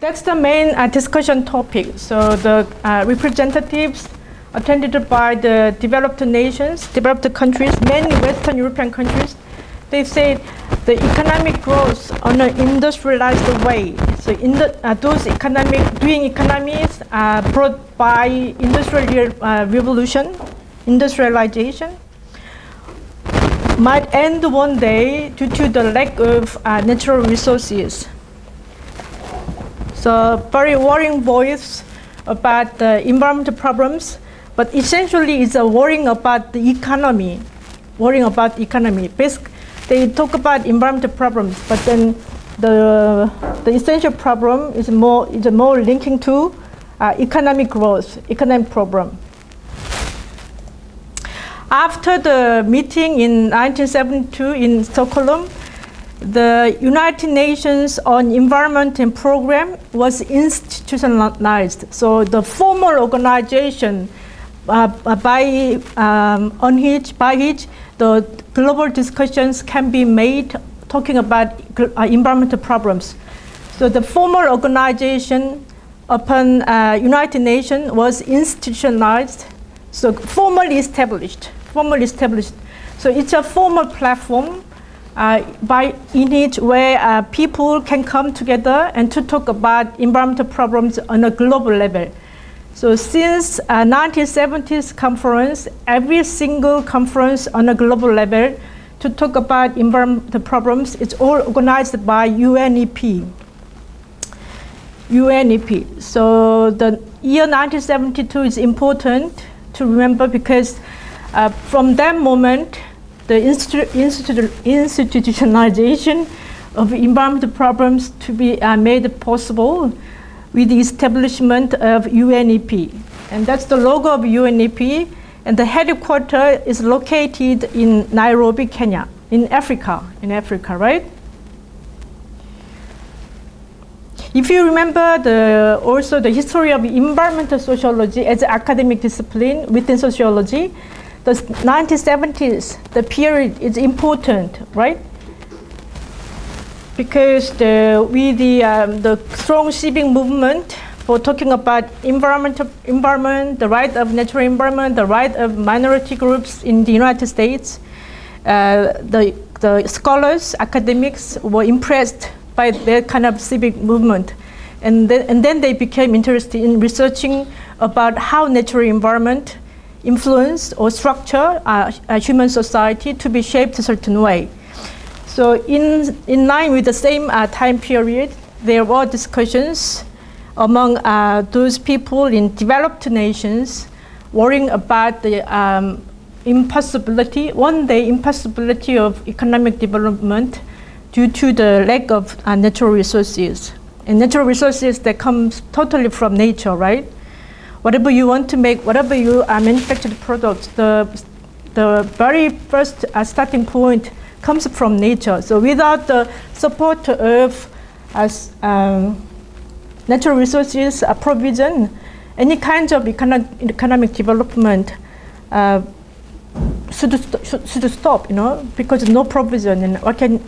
That's the main discussion topic. So the representatives attended by the developed nations, developed countries, mainly Western European countries, they said the economic growth on an industrialized way. So those doing economies brought by industrial revolution, industrialization, might end one day due to the lack of natural resources. So very worrying voice about the environmental problems, but essentially it's a worrying about the economy. They talk about environmental problems, but then the essential problem is more linking to economic growth, economic problem. After the meeting in 1972 in Stockholm, the United Nations on Environment and Program was institutionalized. So the formal organization by which the global discussions can be made talking about environmental problems. So the formal organization upon United Nations was institutionalized, so formally established. So it's a formal platform in it where people can come together and to talk about environmental problems on a global level. So since 1970s conference, every single conference on a global level to talk about environmental problems, it's all organized by UNEP. So the year 1972 is important to remember because from that moment, the institutionalization of environmental problems to be made possible with the establishment of UNEP. And that's the logo of UNEP, and the headquarters is located in Nairobi, Kenya, in Africa, right? If you remember also the history of environmental sociology as an academic discipline within sociology, the 1970s, the period is important, right? Because with the strong civic movement for talking about environment, the right of natural environment, the right of minority groups in the United States, the scholars, academics were impressed by that kind of civic movement. And then they became interested in researching about how natural environment influence or structure human society to be shaped a certain way. So in line with the same time period, there were discussions among those people in developed nations worrying about the one day impossibility of economic development due to the lack of natural resources. And natural resources that comes totally from nature, right? Whatever you want to make, whatever you manufactured products, the very first starting point comes from nature. So without the support of natural resources provision, any kind of economic development should stop, because no provision, and what can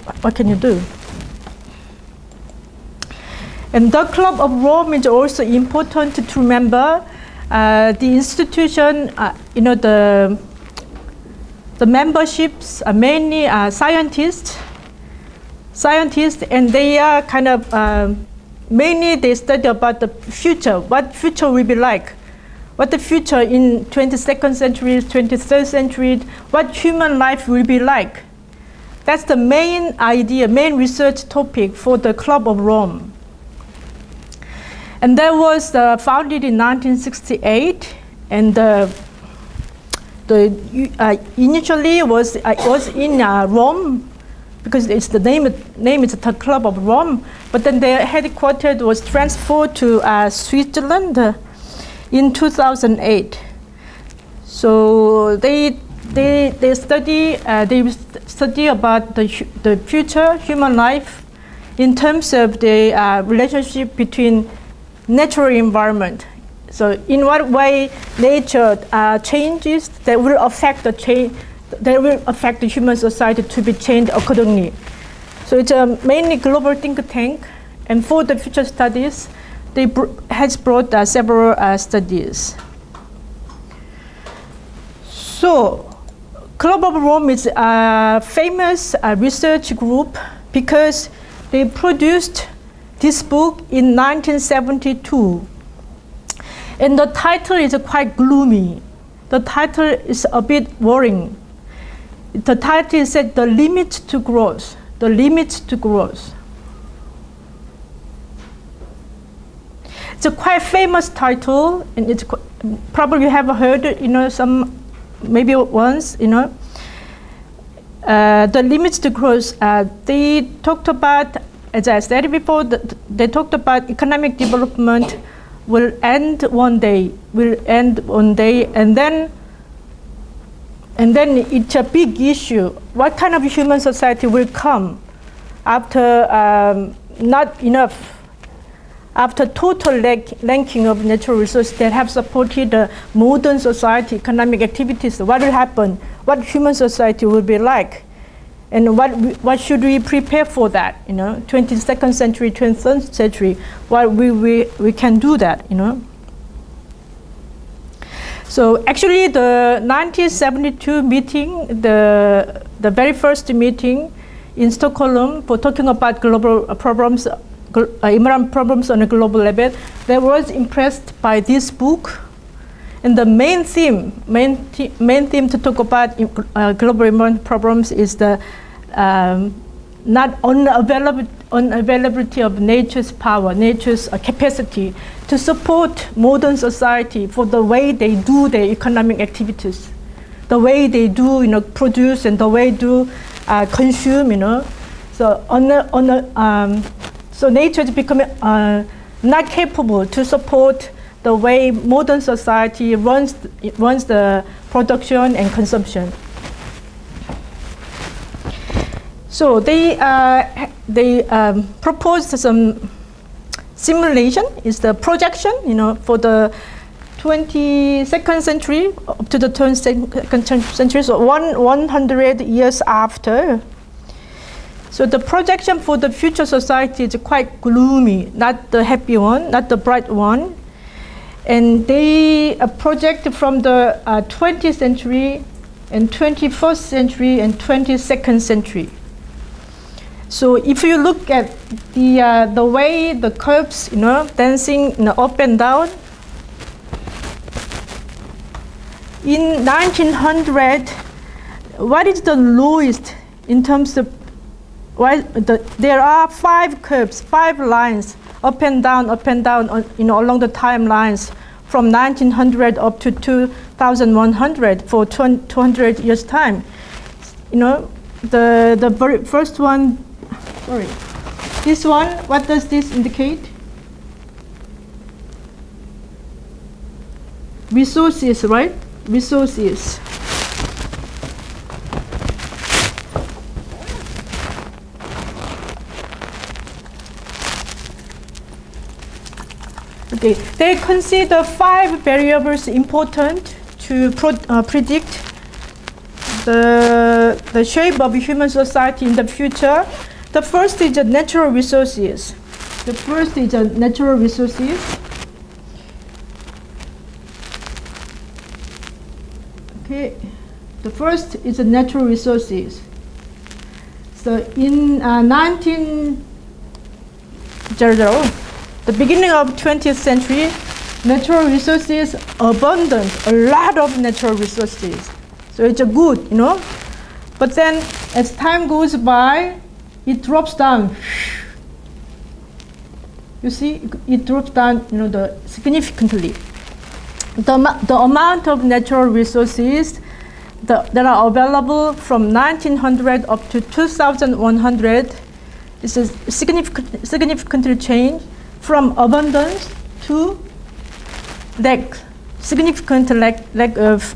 you do? And the Club of Rome is also important to remember. The institution, the memberships are mainly scientists, and they are kind of mainly they study about the future, what future will be like, what the future in 22nd century, 23rd century, what human life will be like. That's the main idea, main research topic for the Club of Rome. And that was founded in 1968, and initially was in Rome, because it's the name is the Club of Rome. But then their headquarters was transferred to Switzerland in 2008. So they study about the future human life in terms of the relationship between natural environment. So in what way nature changes that will affect the human society to be changed accordingly. So it's a mainly global think tank, And for the future studies, they has brought several studies. So, Global Rome is a famous research group because they produced this book in 1972. And the title is quite gloomy. The title is a bit worrying. The title is said, The Limit to Growth. The Limit to Growth. It's a quite famous title, and it's probably you have heard it, some maybe once, The Limits to Growth. They talked about, as I said before, they talked about economic development will end one day, and then it's a big issue. What kind of human society will come after not enough? After total lacking of natural resources that have supported modern society, economic activities, what will happen? What human society will be like? And what should we prepare for that? 22nd century, 23rd century, what we can do that, So actually the 1972 meeting, the very first meeting in Stockholm for talking about global problems, environment problems on a global level, they was impressed by this book. And the main theme to talk about global environment problems is the not unavailability of nature's power, nature's capacity to support modern society for the way they do their economic activities, the way they do produce and the way do consume. So so nature is becoming not capable to support the way modern society runs the production and consumption. So they proposed some simulation. Is the projection, for the 22nd century up to the 22nd century, so 100 years after. So the projection for the future society is quite gloomy, not the happy one, not the bright one. And they project from the 20th century and 21st century and 22nd century. So if you look at the way the curves, dancing up and down, in 1900, what is the lowest in terms of there are 5 curves, 5 lines, up and down, along the timelines from 1900 up to 2100 for 200 years time. The very first one, this one, what does this indicate? Resources, right? Resources. Okay, they consider 5 variables important to predict the shape of human society in the future. The first is the natural resources. Okay, the first is the natural resources. So in the beginning of 20th century, natural resources abundant, a lot of natural resources. So it's a good, But then as time goes by, it drops down. You see, it drops down, significantly. The amount of natural resources that are available from 1900 up to 2100 is a significantly change from abundance to significant lack of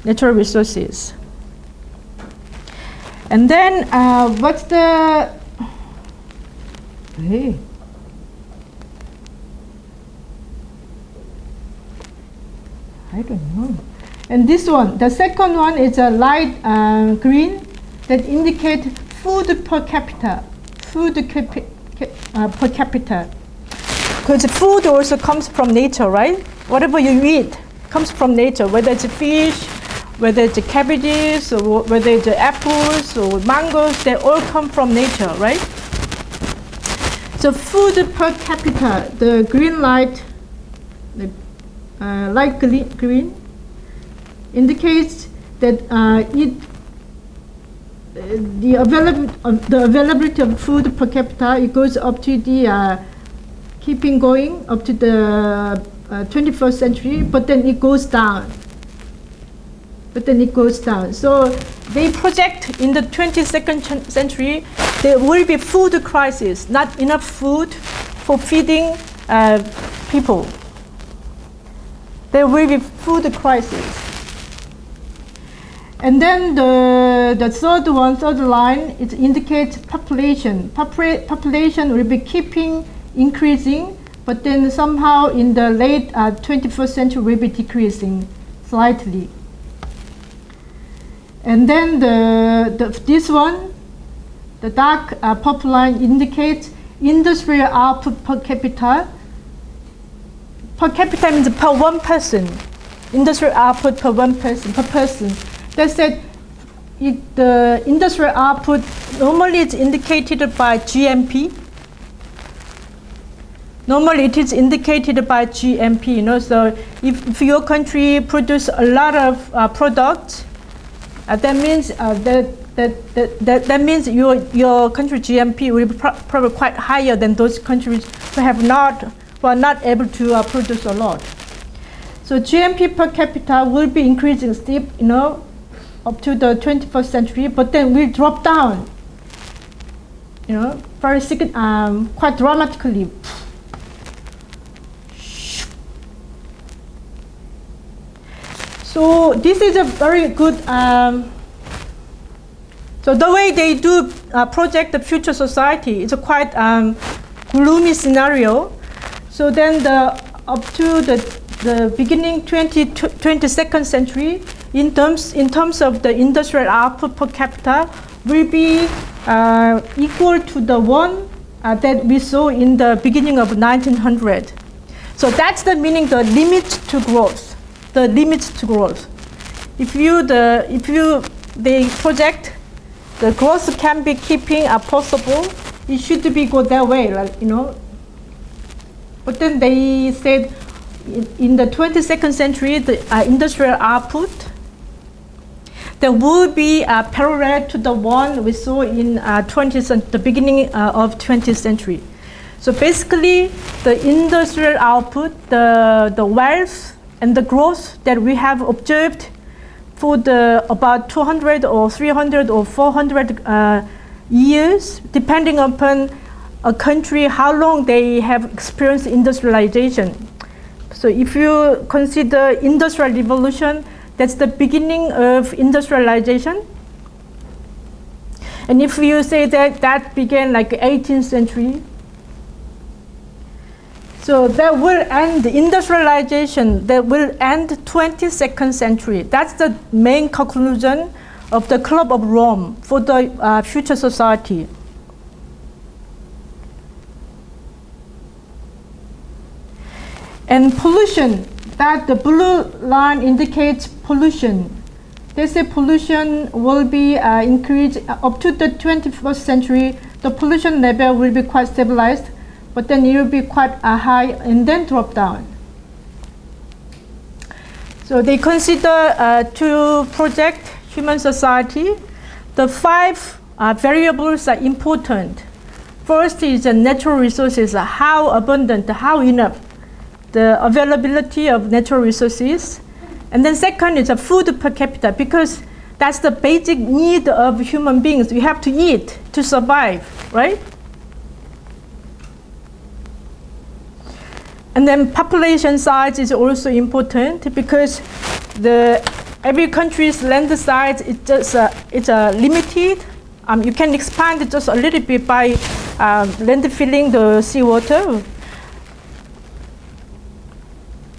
natural resources. And then what's the I don't know. And this one, the second one is a light green that indicate food per capita. per capita. Because food also comes from nature, right? Whatever you eat comes from nature, whether it's fish, whether it's cabbages, or whether it's apples or mangoes, they all come from nature, right? So food per capita, the green light, the light green, indicates that the availability of food per capita, it goes up to the keeping going up to the 21st century, but then it goes down. So they project in the 22nd century there will be food crisis, not enough food for feeding people. There will be food crisis. And then the third line, it indicates population. Population will be keeping increasing, but then somehow in the late 21st century will be decreasing slightly. And then this one, the dark purple line, indicates industrial output per capita. Per capita means per one person. Industrial output per one person, per person. That's that the industrial output normally it's indicated by GMP. Normally it is indicated by GMP, you know, so if your country produces a lot of products, that means that means your country GMP will be probably quite higher than those countries who are not able to produce a lot. So GMP per capita will be increasing steep, you know, up to the 21st century, but then will drop down, you know, quite dramatically. So this is a very good, so the way they do project the future society is a quite gloomy scenario. So then up to the beginning 22nd century, in terms of the industrial output per capita will be equal to the one that we saw in the beginning of 1900. So that's the meaning, the limit to growth. The limit to growth. If they project the growth can be keeping possible, it should be go that way, like, you know. But then they said in the 22nd century, the industrial output there will be parallel to the one we saw in the beginning of 20th century. So basically, the industrial output, the wealth and the growth that we have observed for about 200 or 300 or 400 years, depending upon a country, how long they have experienced industrialization. So if you consider industrial revolution, that's the beginning of industrialization. And if you say that began like 18th century, so that will end industrialization, that will end 22nd century. That's the main conclusion of the Club of Rome for the future society. And pollution, that the blue line indicates pollution. They say pollution will be increased up to the 21st century. The pollution level will be quite stabilized, but then it will be quite high and then drop down. So they consider to project human society, the 5 variables are important. First is natural resources, how abundant, how enough, the availability of natural resources. And then second is food per capita, because that's the basic need of human beings. You have to eat to survive, right? And then population size is also important, because every country's land size is just it's limited. You can expand it just a little bit by land filling the seawater.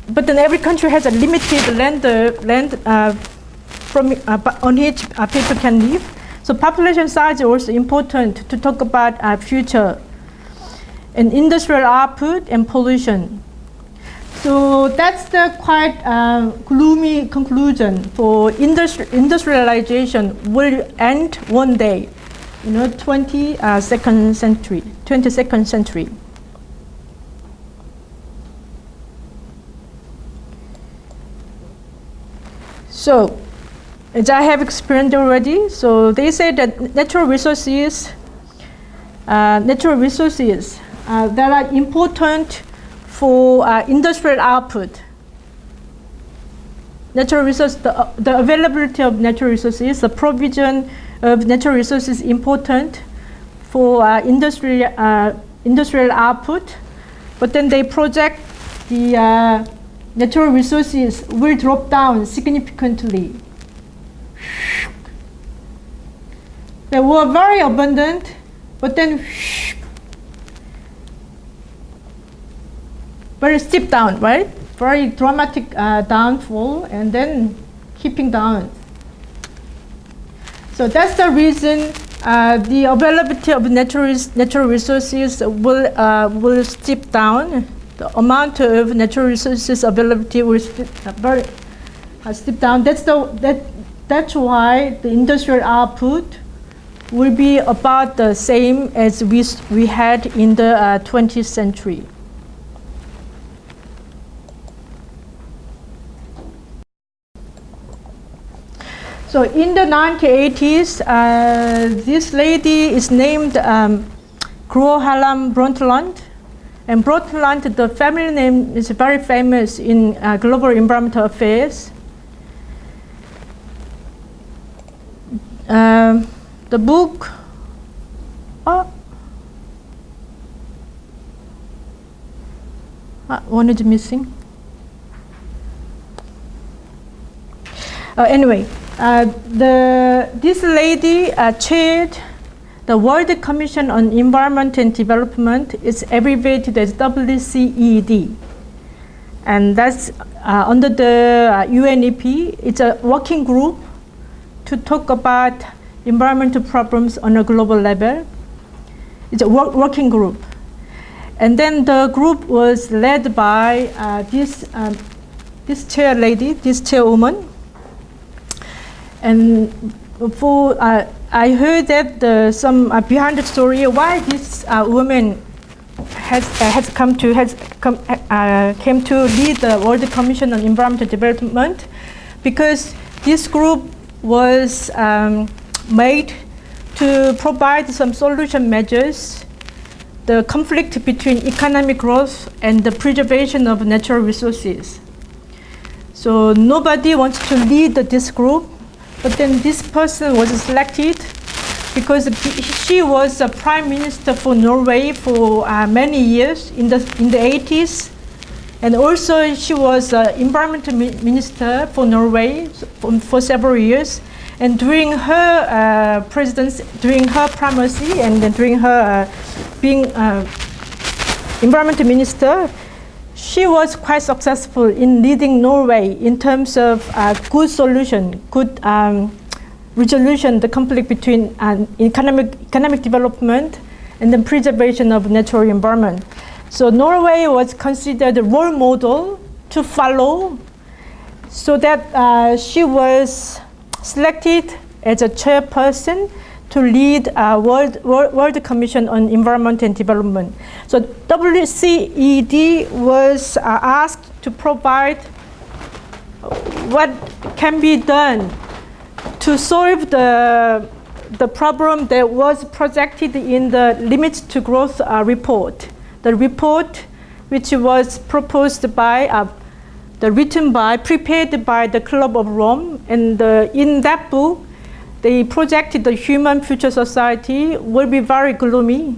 But then every country has a limited land on which people can live. So population size is also important to talk about future. and industrial output and pollution. So that's the quite gloomy conclusion for industrialization will end one day, 22nd century. So, as I have explained already, so they say that natural resources that are important for industrial output. Natural resource, the availability of natural resources, the provision of natural resources is important for industrial output, but then they project the natural resources will drop down significantly. They were very abundant, but then very steep down, right? Very dramatic downfall, and then keeping down. So that's the reason the availability of natural resources will steep down. The amount of natural resources availability will steep down. That's why the industrial output will be about the same as we had in the 20th century. So in the 1980s, this lady is named Gro Harlem Brundtland. And Brundtland, the family name is very famous in global environmental affairs. The book, one is missing. Anyway, this lady chaired the World Commission on Environment and Development. Is abbreviated as WCED, and that's under the UNEP. It's a working group to talk about environmental problems on a global level. It's a working group, and then the group was led by this chairwoman. And for I heard that some behind the story why this woman came to lead the World Commission on Environmental Development, because this group was made to provide some solution measures, the conflict between economic growth and the preservation of natural resources. So nobody wants to lead this group. But then this person was selected because she was a prime minister for Norway for many years in the 80s, and also she was environmental minister for Norway for several years. And during her presidency, during her primacy, and then during her being environmental minister, she was quite successful in leading Norway in terms of good solution, good resolution, the conflict between economic development and the preservation of natural environment. So Norway was considered a role model to follow, so that she was selected as a chairperson to lead World Commission on Environment and Development. So WCED was asked to provide what can be done to solve the problem that was projected in the Limits to Growth report. The report, which was proposed by, prepared by the Club of Rome, and in that book, they projected the human future society will be very gloomy.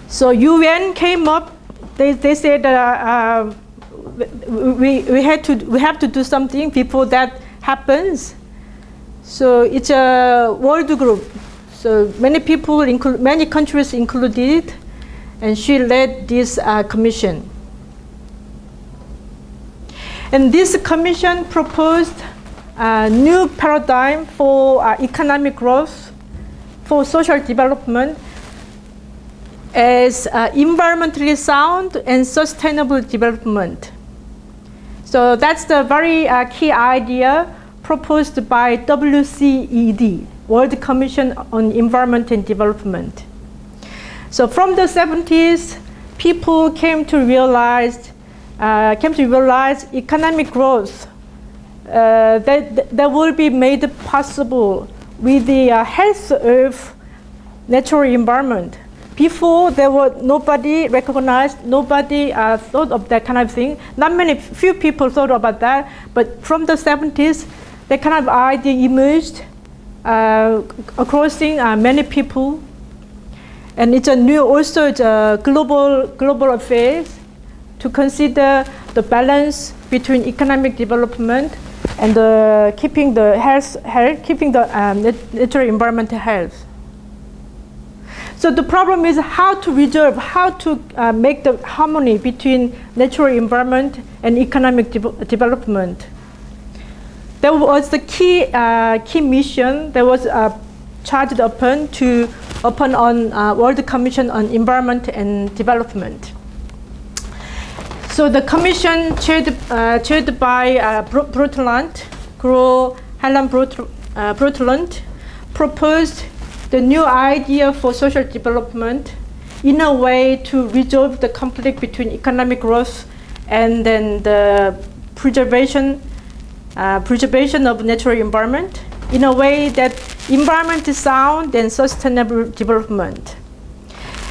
So UN came up. They said we have to do something before that happens. So it's a world group. So many people, many countries included, and she led this commission. And this commission proposed a new paradigm for economic growth, for social development. as environmentally sound and sustainable development. So that's the very key idea proposed by WCED, World Commission on Environment and Development. So from the 70s, people came to realize economic growth that will be made possible with the health of natural environment. Before, nobody recognized, nobody thought of that kind of thing. Few people thought about that, but from the 70s, that kind of idea emerged, crossing many people. And it's a global affairs to consider the balance between economic development and keeping the natural environment health. So the problem is how to make the harmony between natural environment and economic development. That was the key mission that was charged upon on World Commission on Environment and Development. So the commission chaired by Brundtland, Gro Harlem Brundtland, proposed the new idea for social development in a way to resolve the conflict between economic growth and then the preservation of natural environment in a way that environment is sound and sustainable development.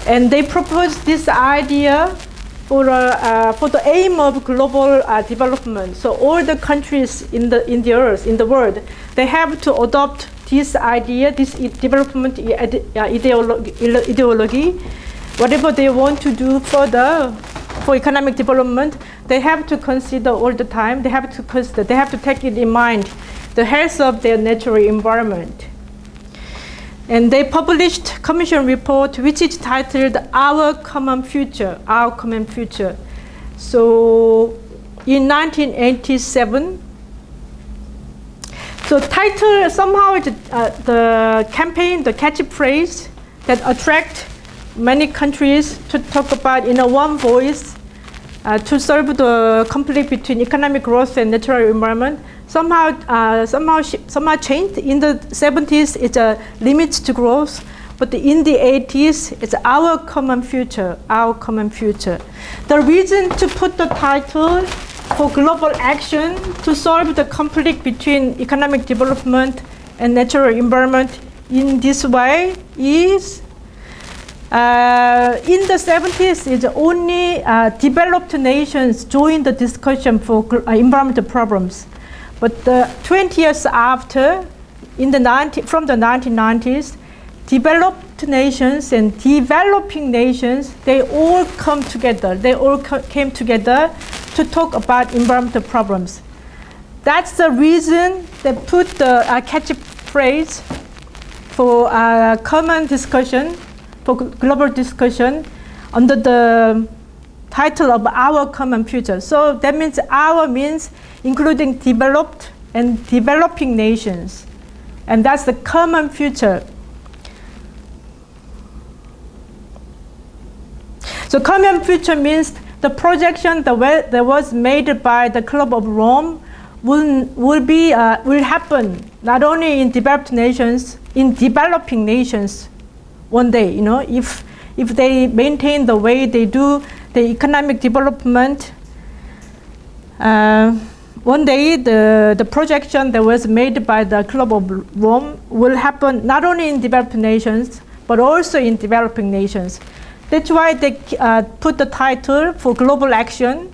And they proposed this idea for the aim of global development. So all the countries in the world, they have to adopt this idea, this development ideology. Whatever they want to do further for economic development, they have to consider all the time. They have to take it in mind, the health of their natural environment. And they published commission report which is titled Our Common Future, Our Common Future. So in 1987, so title somehow the campaign, the catchphrase that attract many countries to talk about in a one voice to solve the conflict between economic growth and natural environment somehow changed. In the 70s, it's a limits to growth, but in the 80s, it's our common future, our common future. The reason to put the title for global action to solve the conflict between economic development and natural environment in this way is in the 70s, it's only developed nations joined the discussion for environmental problems. But 20 years after, from the 1990s, developed nations and developing nations, they all come together. They all came together to talk about environmental problems. That's the reason they put the catchphrase for common discussion, for global discussion, under the title of Our Common Future. So that means our means including developed and developing nations. And that's the common future. So common future means the projection that was made by the Club of Rome will happen not only in developed nations, in developing nations one day. You know, if they maintain the way they do the economic development, one day the projection that was made by the Club of Rome will happen not only in developed nations but also in developing nations. That's why they put the title for global action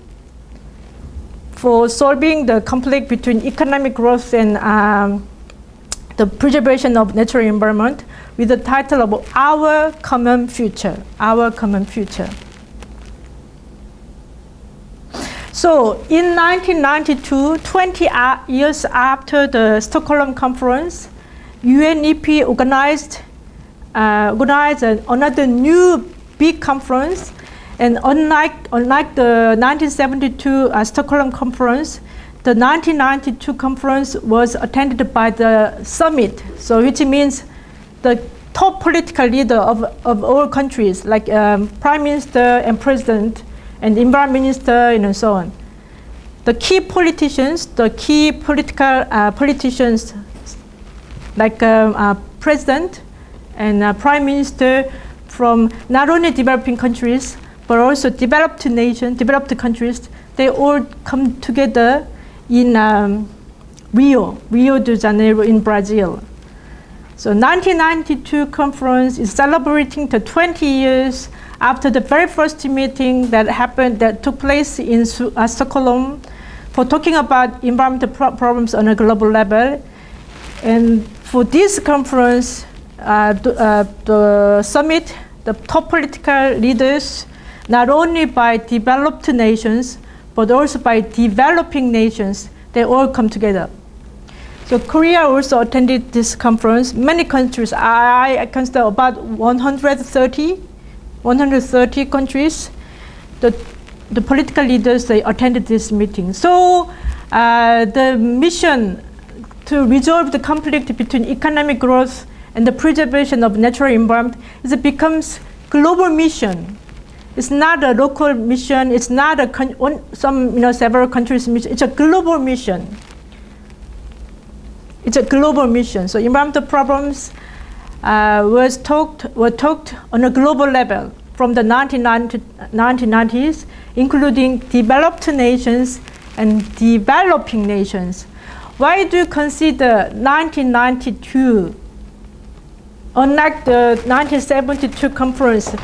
for solving the conflict between economic growth and the preservation of natural environment with the title of Our Common Future, Our Common Future. So in 1992, 20 years after the Stockholm Conference, UNEP organized another new big conference, and unlike the 1972 Stockholm Conference, the 1992 conference was attended by the summit. So which means the top political leader of all countries, like prime minister and president and environment minister and so on. The key politicians, the key politicians like president and prime minister from not only developing countries but also developed countries, they all come together in Rio de Janeiro in Brazil. So 1992 conference is celebrating the 20 years after the very first meeting that took place in Stockholm for talking about environmental problems on a global level. And for this conference, the summit, the top political leaders, not only by developed nations, but also by developing nations, they all come together. So Korea also attended this conference. Many countries, I consider about 130 countries, the political leaders, they attended this meeting. So the mission to resolve the conflict between economic growth and the preservation of natural environment it becomes global mission. It's not a local mission. It's not several countries' mission. It's a global mission. It's a global mission. So environmental problems were talked on a global level from the 1990s, including developed nations and developing nations. Why do you consider 1992, unlike the 1972 conference,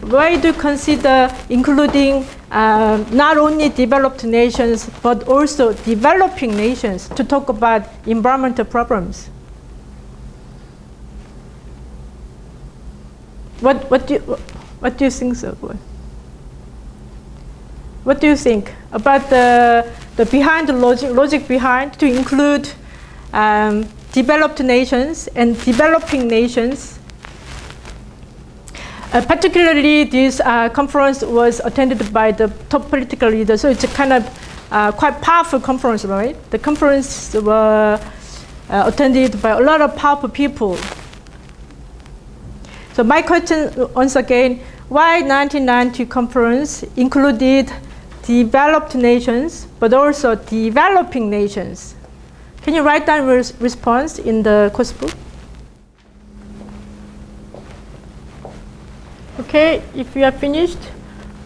why do you consider including not only developed nations but also developing nations to talk about environmental problems? What do you think so? What do you think about the logic behind to include developed nations and developing nations? Particularly, this conference was attended by the top political leaders, so it's a kind of quite powerful conference, right? The conference was attended by a lot of powerful people. So my question, once again, why 1990 conference included developed nations, but also developing nations? Can you write down your response in the course book? Okay, if you are finished,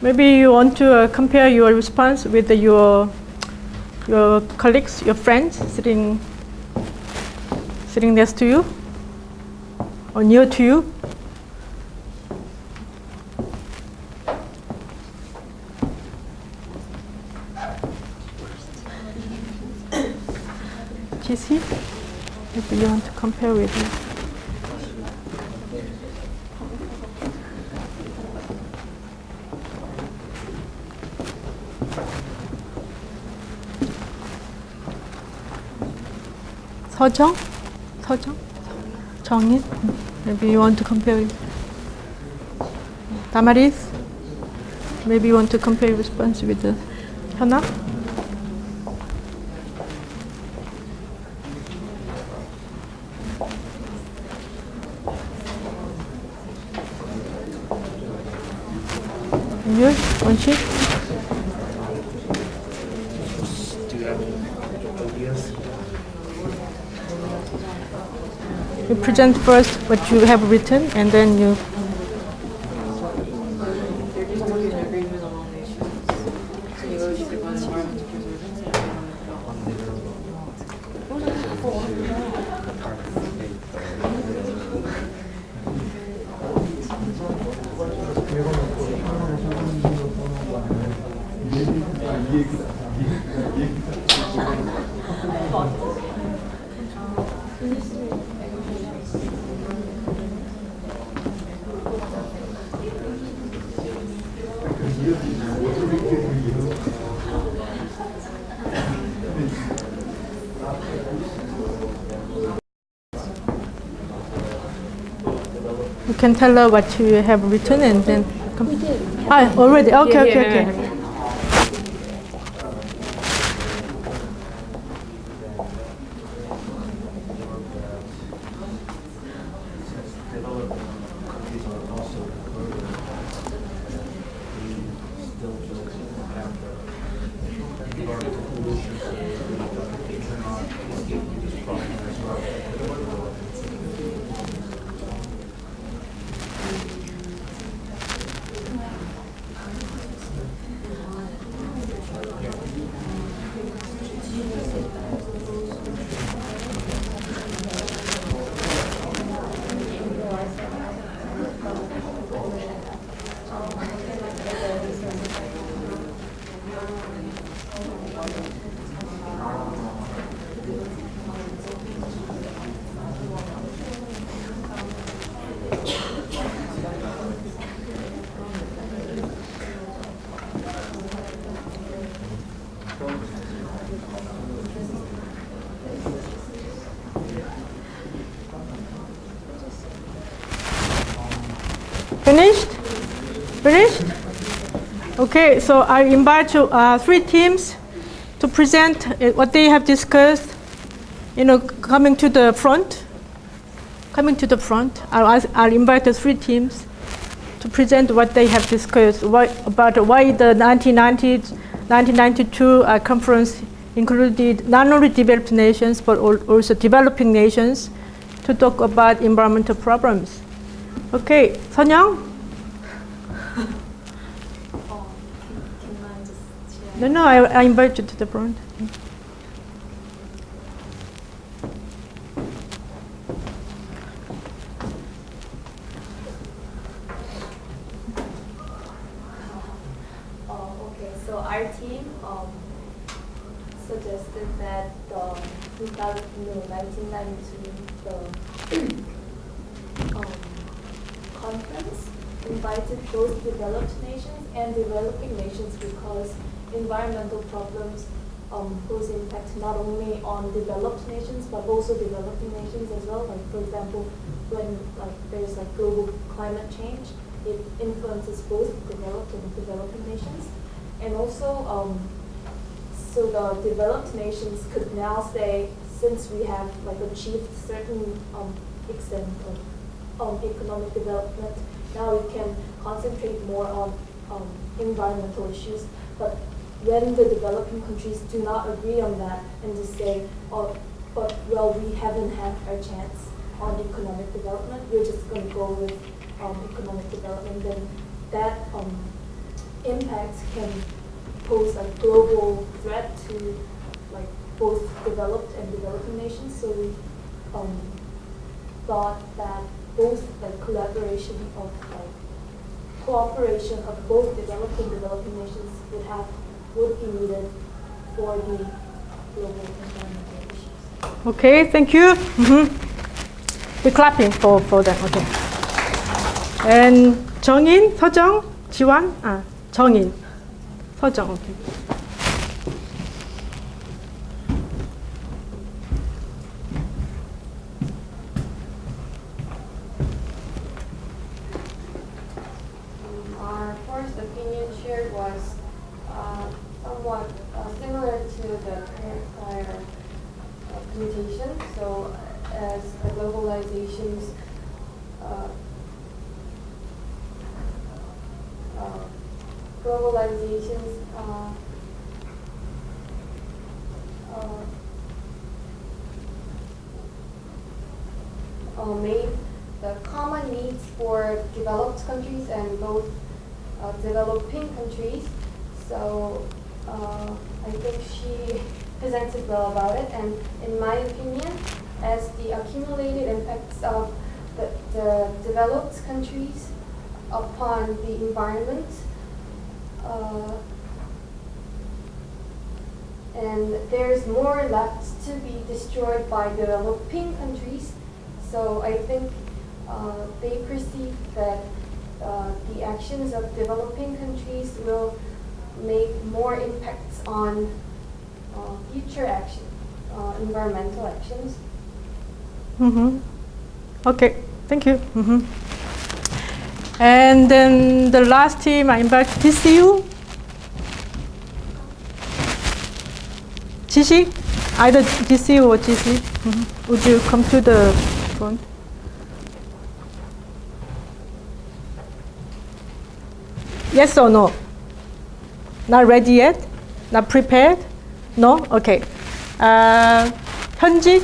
maybe you want to compare your response with your colleagues, your friends sitting next to you or near to you. GC, maybe you want to compare with you. 정인, maybe you want to compare with Damaris, maybe you want to compare response with the 현아. 윤, 원식. Do you have ideas? You present first what you have written, and then you. You can tell her what you have written and then. Already. Okay. Finished? Finished? Okay, so I invite you, 3 teams to present what they have discussed. Coming to the front. I'll invite the 3 teams to present what they have discussed about why the 1992 conference included not only developed nations but also developing nations to talk about environmental problems. Okay, 선영? Can I just share? No, I invite you to the front. Okay, so our team suggested that the 1992 conference invited both developed nations and developing nations because environmental problems pose impact not only on developed nations but also developing nations as well. Like for example, when there's global climate change, it influences both developed and developing nations. And also, so the developed nations could now say, since we have achieved certain extent of economic development, now we can concentrate more on environmental issues. But when the developing countries do not agree on that and just say, oh, but we haven't had our chance on economic development, we're just going to go with economic development, then that impact can pose a global threat to both developed and developing nations. So we thought that both cooperation of both developed and developing nations would be needed for the global environmental issues. Okay, thank you. We're clapping for them. Okay. And 정인, 서정, 지완, 정인, 서정. Okay. Our first opinion shared was somewhat similar to the prior presentation. So, as the globalizations made the common needs for developed countries and both developing countries. So I think she presented well about it, and in my opinion, as the accumulated impacts of the developed countries upon the environment, and there's more left to be destroyed by developing countries. So I think they perceive that the actions of developing countries will make more impacts on future action, environmental actions. Okay, thank you. And then the last team, I invite DCU. 지식, either DCU or GC. Would you come to the front? Yes or no? Not ready yet? Not prepared? No? Okay. 현직?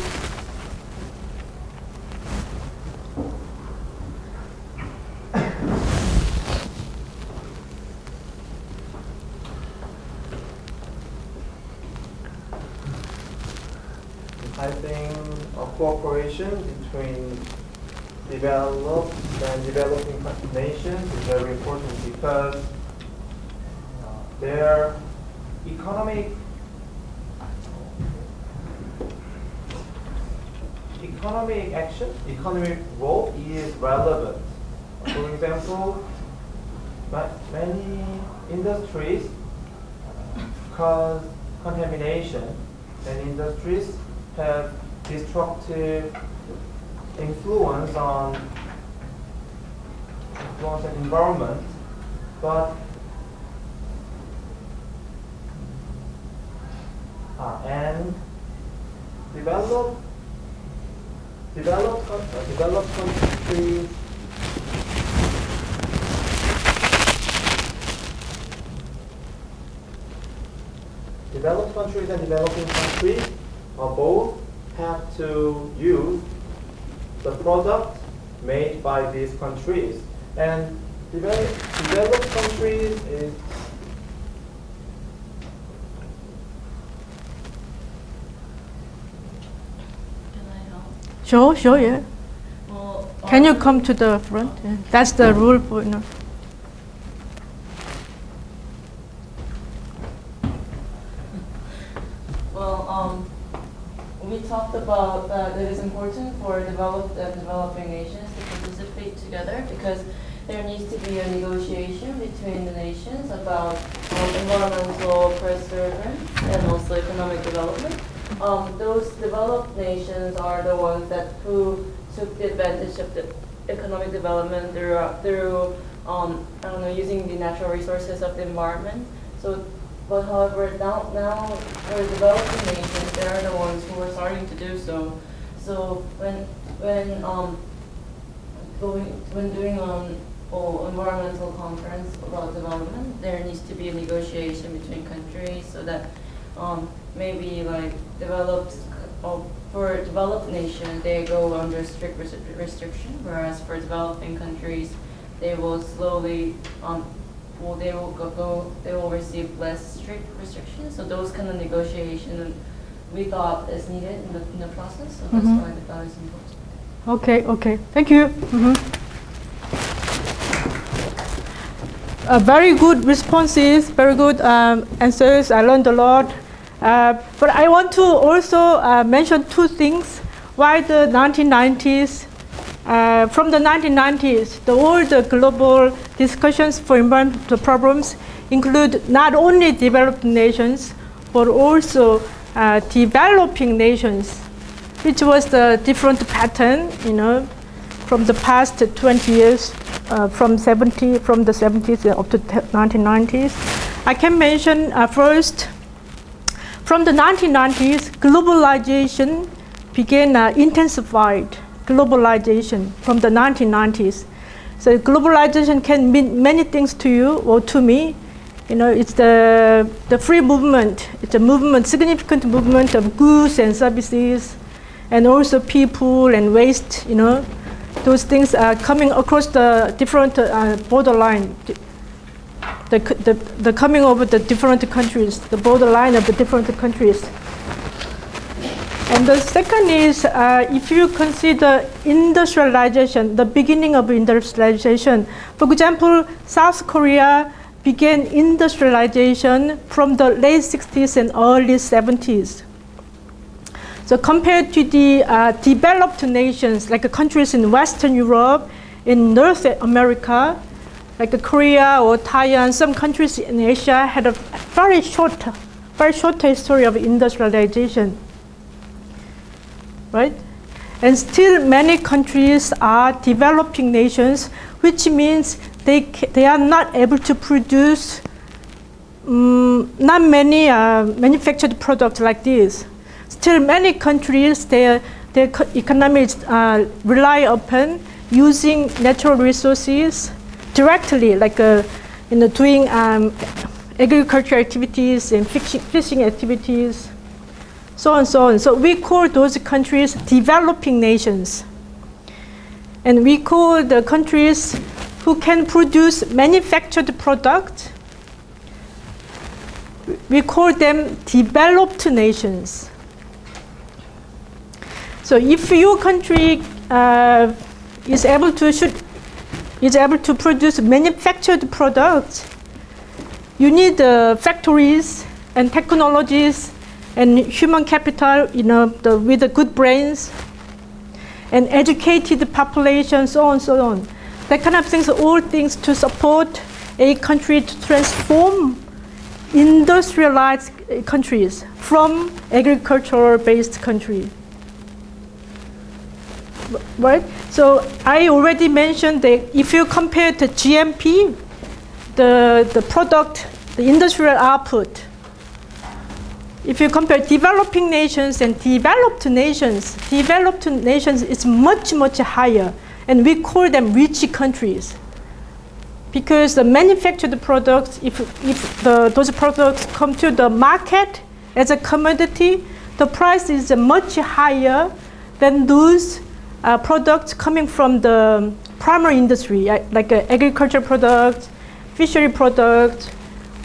I think a cooperation between developed and developing nations is very important because their economic action, economic role is relevant. For example, many industries cause contamination, and industries have destructive influence on influence an environment, but and developed countries and developing countries both have to use the product made by these countries. And developed countries is Can I help? Sure, yeah. Well, Can you come to the front? Yeah. That's the rule for, you know. Well, we talked about that it is important for developed and developing nations to participate together because there needs to be a negotiation between the nations about environmental preservation and also economic development. Those developed nations are the ones who took the advantage of the economic development through using the natural resources of the environment. But however, now for developing nations, they are the ones who are starting to do so. So when doing environmental conference about development, there needs to be a negotiation between countries so that maybe like for developed nations they go under strict restriction, whereas for developing countries they will slowly they will receive less strict restrictions. So those kind of negotiation we thought is needed in the process. So that's why we thought it's important. Okay. Thank you. Very good responses, very good answers. I learned a lot. But I want to also mention two things. Why the 1990s? From the 1990s, all the global discussions for environmental problems include not only developed nations, but also developing nations, which was the different pattern, from the past 20 years, from the 70s up to 1990s. I can mention first, from the 1990s, globalization began intensified. Globalization from the 1990s. So globalization can mean many things to you or to me. It's the free movement. It's a movement, significant movement of goods and services, and also people and waste. Those things are coming across the different borderline. The coming over the different countries, the borderline of the different countries. And the second is, if you consider industrialization, the beginning of industrialization. For example, South Korea began industrialization from the late 60s and early 70s. So compared to the developed nations, like countries in Western Europe, in North America, like Korea or Thailand, some countries in Asia had a very short history of industrialization. Right? And still many countries are developing nations, which means they are not able to produce not many manufactured products like this. Still many countries, their economies rely upon using natural resources directly, like doing agricultural activities and fishing activities, so on. So we call those countries developing nations. And we call the countries who can produce manufactured products, we call them developed nations. So if your country is able to produce manufactured products, you need factories and technologies and human capital, with the good brains and educated population, so on. That kind of things are all things to support a country to transform industrialized countries from agricultural-based country. right? So I already mentioned that if you compare the GMP, the product, the industrial output, if you compare developing nations and developed nations is much, much higher. And we call them rich countries. Because the manufactured products, if those products come to the market as a commodity, the price is much higher than those products coming from the primary industry, like agriculture products, fishery products,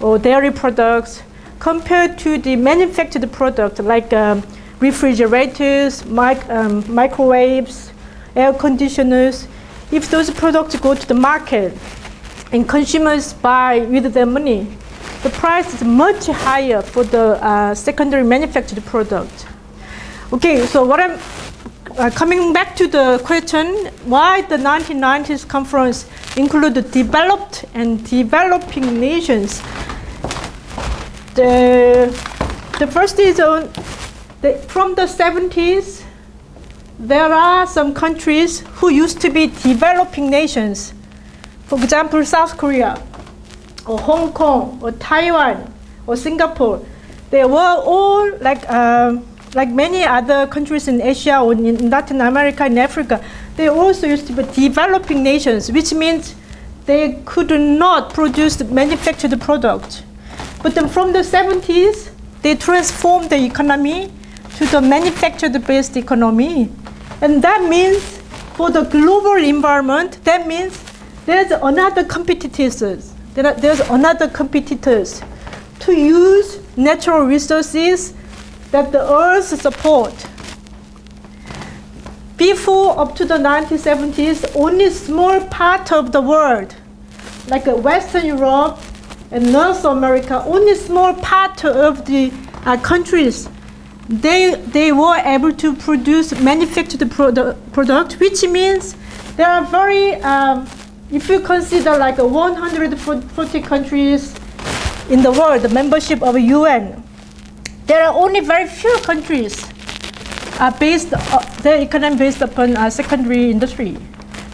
or dairy products, compared to the manufactured product like refrigerators, microwaves, air conditioners. If those products go to the market and consumers buy with their money, the price is much higher for the secondary manufactured product. Okay, so what I'm coming back to the question, why the 1990s conference included developed and developing nations. The first is from the 70s, there are some countries who used to be developing nations. For example, South Korea, or Hong Kong, or Taiwan, or Singapore. They were all like many other countries in Asia or in Latin America and Africa. They also used to be developing nations, which means they could not produce the manufactured product. But then from the 70s, they transformed the economy to the manufactured-based economy. And that means for the global environment, that means there's another competitors to use natural resources that the earth support. Before, up to the 1970s, only small part of the world, like Western Europe and North America, only small part of the countries, they were able to produce manufactured product, which means there are very, if you consider like 140 countries in the world, the membership of UN, there are only very few countries their economy based upon secondary industry.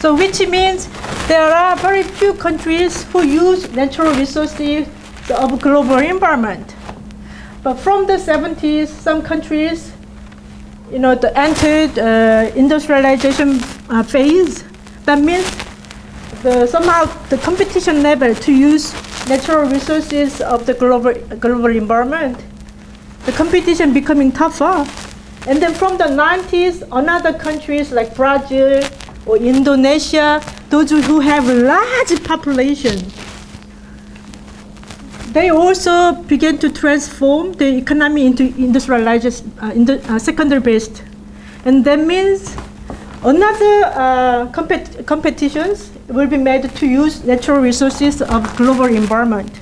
So which means there are very few countries who use natural resources of global environment. But from the 70s, some countries, entered industrialization phase. That means somehow the competition level to use natural resources of the global environment, the competition becoming tougher. And then from the 90s, another countries like Brazil or Indonesia, those who have large population, they also began to transform the economy into industrialized, secondary based. And that means another competitions will be made to use natural resources of global environment,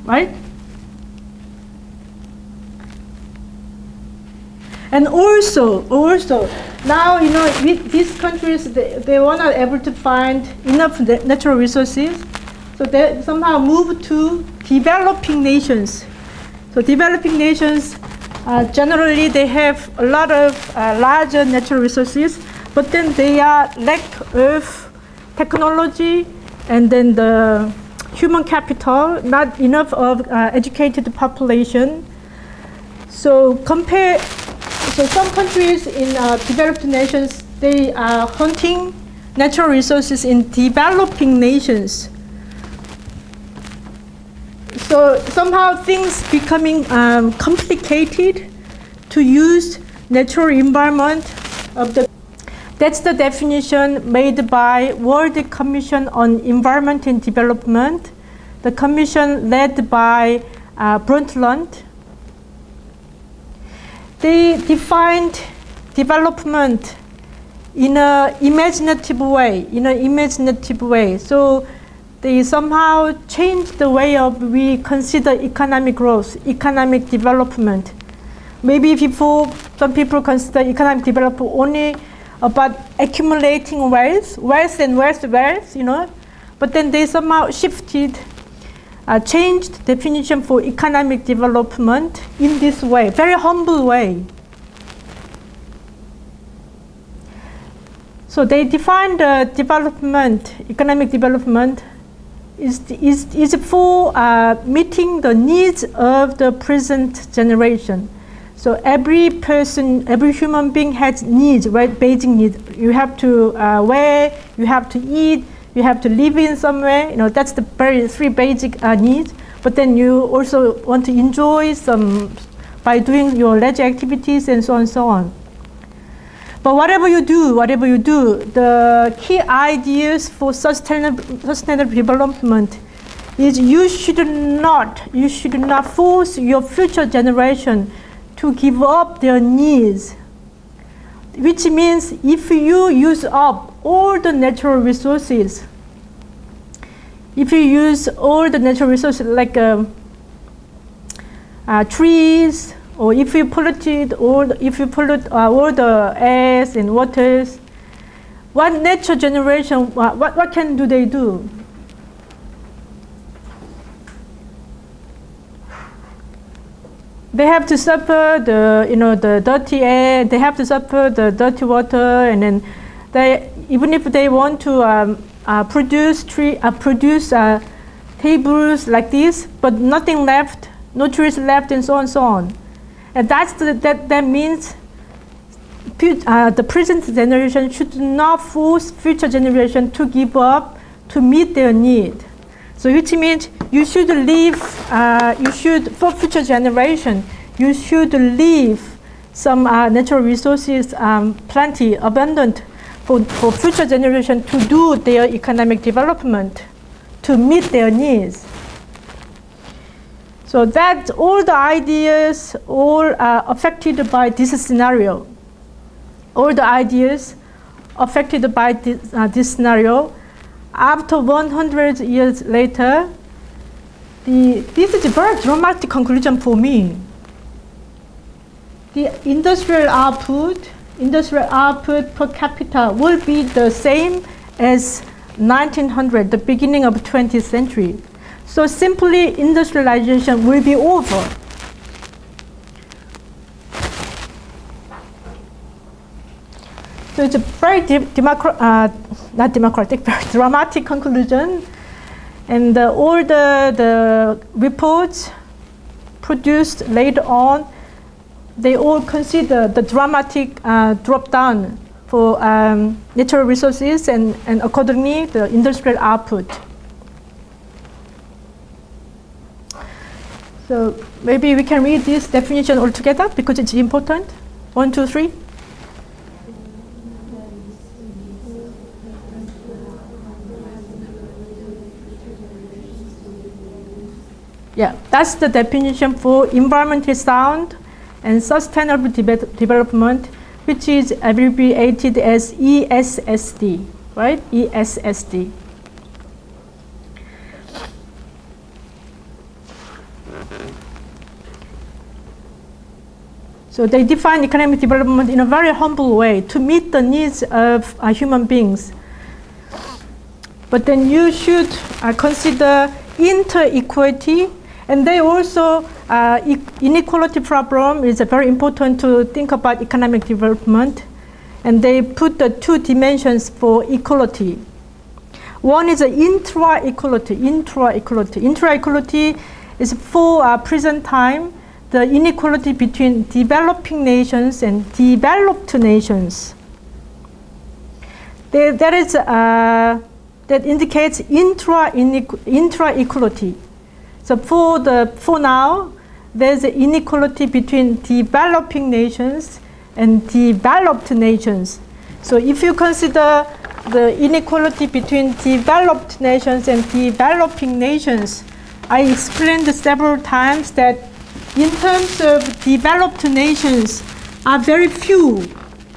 right? And also, now, these countries, they were not able to find enough natural resources, so they somehow moved to developing nations. So developing nations, generally they have a lot of larger natural resources, but then they are lack of technology and then the human capital, not enough of educated population. So some countries in developed nations, they are hunting natural resources in developing nations. So somehow things becoming complicated to use natural environment of the. That's the definition made by World Commission on Environment and Development, the commission led by Brundtland. They defined development in an imaginative way. So they somehow changed the way we consider economic growth, economic development. Maybe some people consider economic development only about accumulating wealth, but then they somehow shifted, changed definition for economic development in this way, very humble way. So they define the development, economic development, is for meeting the needs of the present generation. So every person, every human being has needs, right? Basic needs. You have to wear, you have to eat, you have to live in somewhere. You know, that's the three basic needs. But then you also want to enjoy some by doing your leisure activities and so on and so on. But whatever you do, the key ideas for sustainable development is you should not force your future generation to give up their needs. Which means if you use up all the natural resources, like trees, or if you pollute all the airs and waters, what nature generation, what can they do? They have to suffer the dirty air. They have to suffer the dirty water, and then even if they want to produce tables like this, but nothing left, no trees left, and so on and so on. And that means the present generation should not force future generation to give up to meet their need. So which means you should leave, for future generation, you should leave some natural resources plenty, abundant for future generation to do their economic development, to meet their needs. So that all the ideas all are affected by this scenario. All the ideas affected by this scenario. After 100 years later, this is a very dramatic conclusion for me. The industrial output per capita will be the same as 1900, the beginning of 20th century. So simply industrialization will be over. So it's a very very dramatic conclusion. And all the reports produced later on, they all consider the dramatic drop down for natural resources and accordingly the industrial output. So maybe we can read this definition all together because it's important. 1, 2, 3. Yeah, that's the definition for environmentally sound and sustainable development, which is abbreviated as ESSD, right? ESSD. So they define economic development in a very humble way to meet the needs of human beings. But then you should consider inter-equality, and they also, inequality problem is very important to think about economic development. And they put the two dimensions for equality. One is intra-equality. Intra-equality is for present time, the inequality between developing nations and developed nations. That indicates intra-equality. So for now, there's an inequality between developing nations and developed nations. So if you consider the inequality between developed nations and developing nations, I explained several times that in terms of developed nations are very few,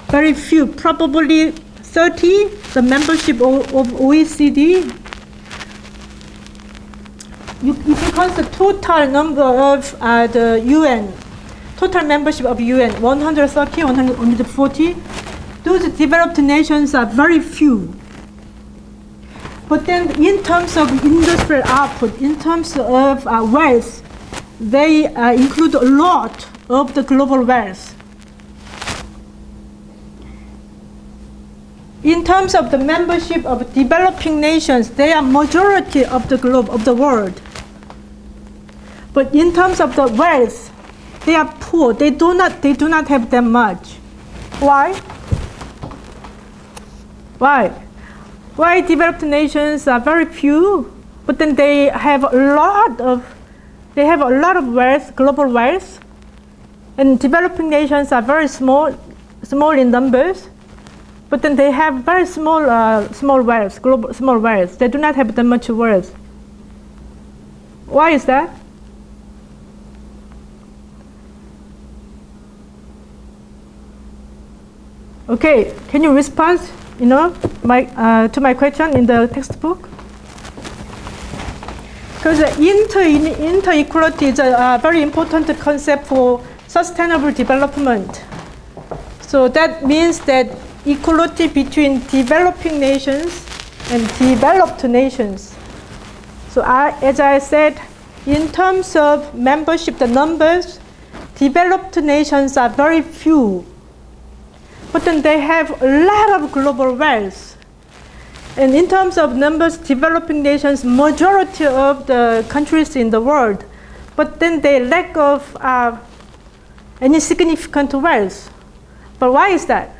probably 30, the membership of OECD. If you consider total number of the UN, total membership of UN, 130, 140, those developed nations are very few. But then in terms of industrial output, in terms of wealth, they include a lot of the global wealth. in terms of the membership of developing nations, they are majority of the globe, of the world. But in terms of the wealth, they are poor. They do not have that much. Why? Why developed nations are very few, but then they have a lot of wealth, global wealth, and developing nations are very small in numbers, but then they have very small wealth, global small wealth. They do not have that much wealth. Why is that? Okay, can you respond, to my question in the textbook? Because inter-equality is a very important concept for sustainable development. So that means that equality between developing nations and developed nations. So as I said, in terms of membership, the numbers, developed nations are very few. But then they have a lot of global wealth. And in terms of numbers, developing nations, majority of the countries in the world, but then they lack of any significant wealth. But why is that?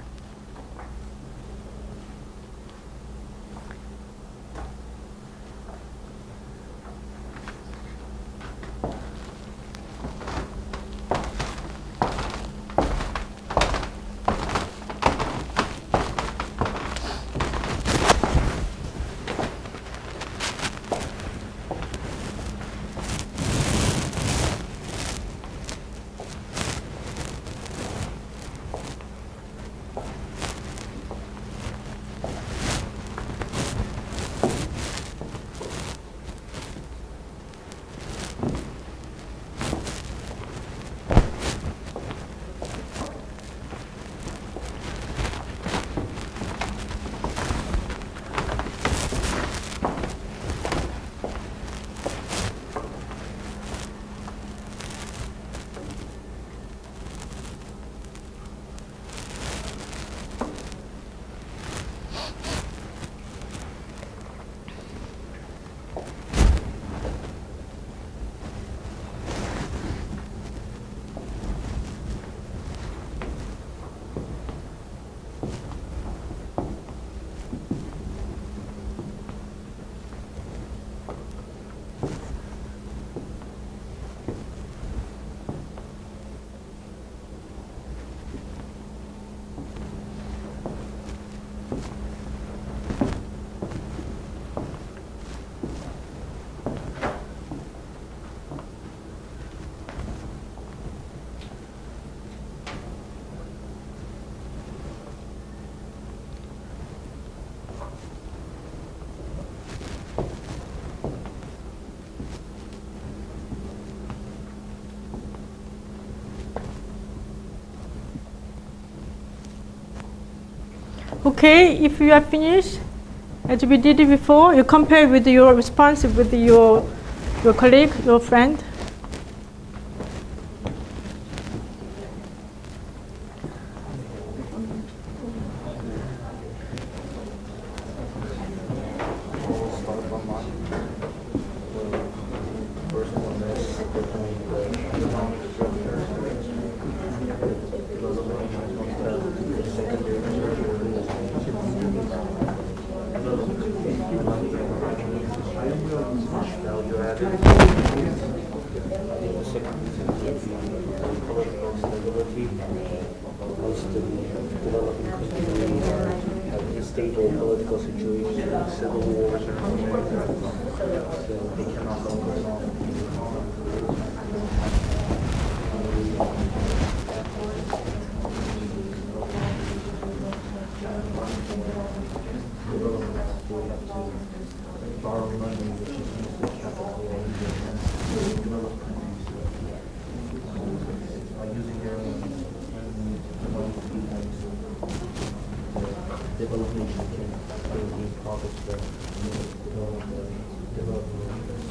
Okay, if you are finished, as we did it before, you compare with your response with your colleague, your friend. Stable political situation, civil war, so they cannot focus on. Borrow money, which is used for capital by using their own developed nations can gain profits from developing nations.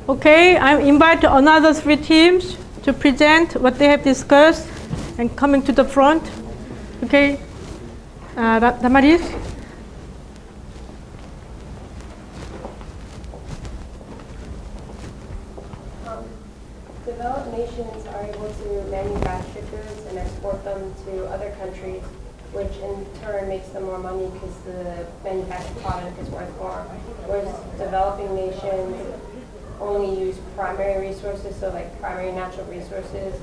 Okay, I invite another 3 teams to present what they have discussed and coming to the front. Okay, Damaris. Developed nations are able to manufacture goods and export them to other countries, which in turn makes them more money because the manufactured product is worth more. Whereas developing nations only use primary resources, so like primary natural resources,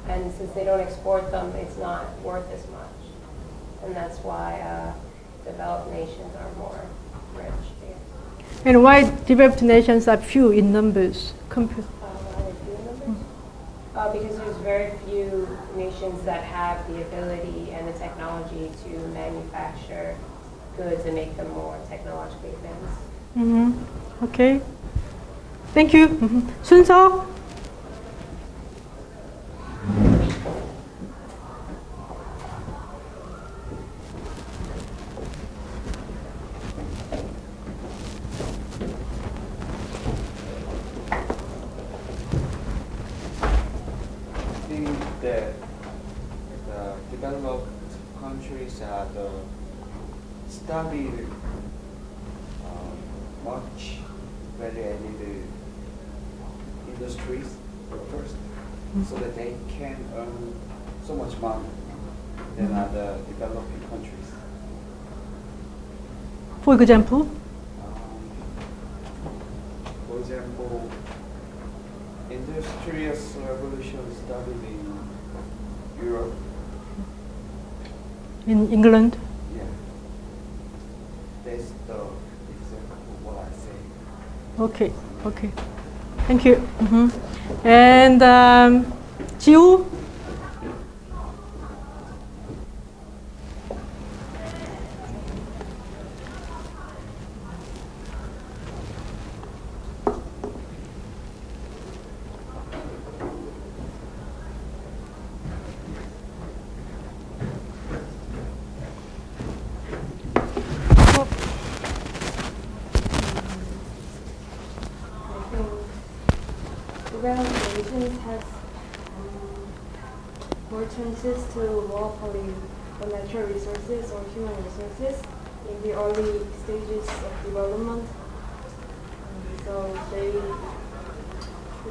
and since they don't export them, it's not worth as much. And that's why developed nations are more rich. I guess. And why developed nations are few in numbers? Because there's very few nations that have the ability and the technology to manufacture goods and make them more technologically advanced. Okay. Thank you. 순서. That the developed countries are the study much value added industries first, so that they can earn so much money than other developing countries. For example. For example, industrial revolution started in Europe. In England. Yeah. That's the example of what I say. Okay. Okay. Thank you. And 지우. Developed nations has more chances to monopoly on natural resources or human resources in the early stages of development. So they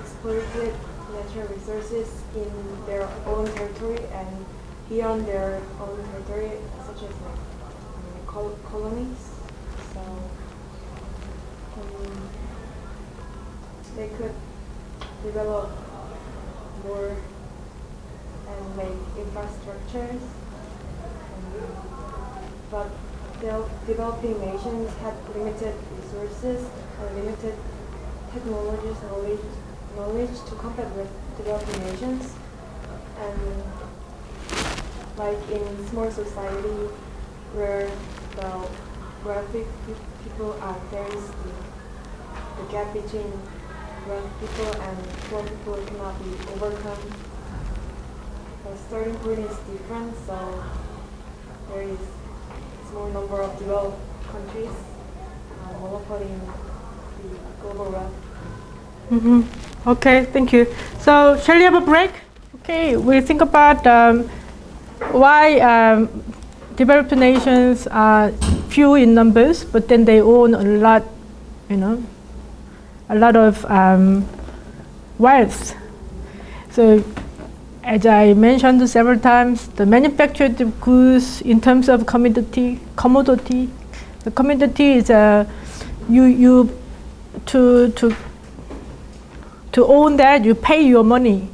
exploited natural resources in their own territory and beyond their own territory, such as like colonies. So they could develop more and make infrastructures, but developing nations had limited resources and limited technologies knowledge to compete with developing nations. And like in small society where the wealthy people are faced, the gap between wealthy people and poor people cannot be overcome. The starting point is different, so there is a small number of developed countries monopolying the global wealth. Okay, thank you. So, shall we have a break? Okay, we'll think about why developed nations are few in numbers, but then they own a lot, a lot of wealth. So, as I mentioned several times, the manufactured goods in terms of commodity, the commodity is to own that you pay your money.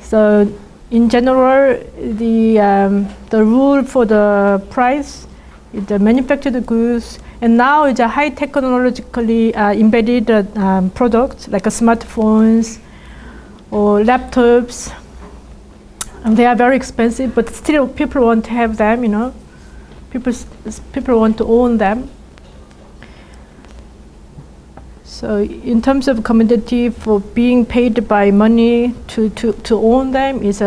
So in general, the rule for the price is the manufactured goods, and now it's a high technologically embedded products like smartphones or laptops. And they are very expensive, but still people want to have them. People want to own them. So in terms of commodity, for being paid by money to own them is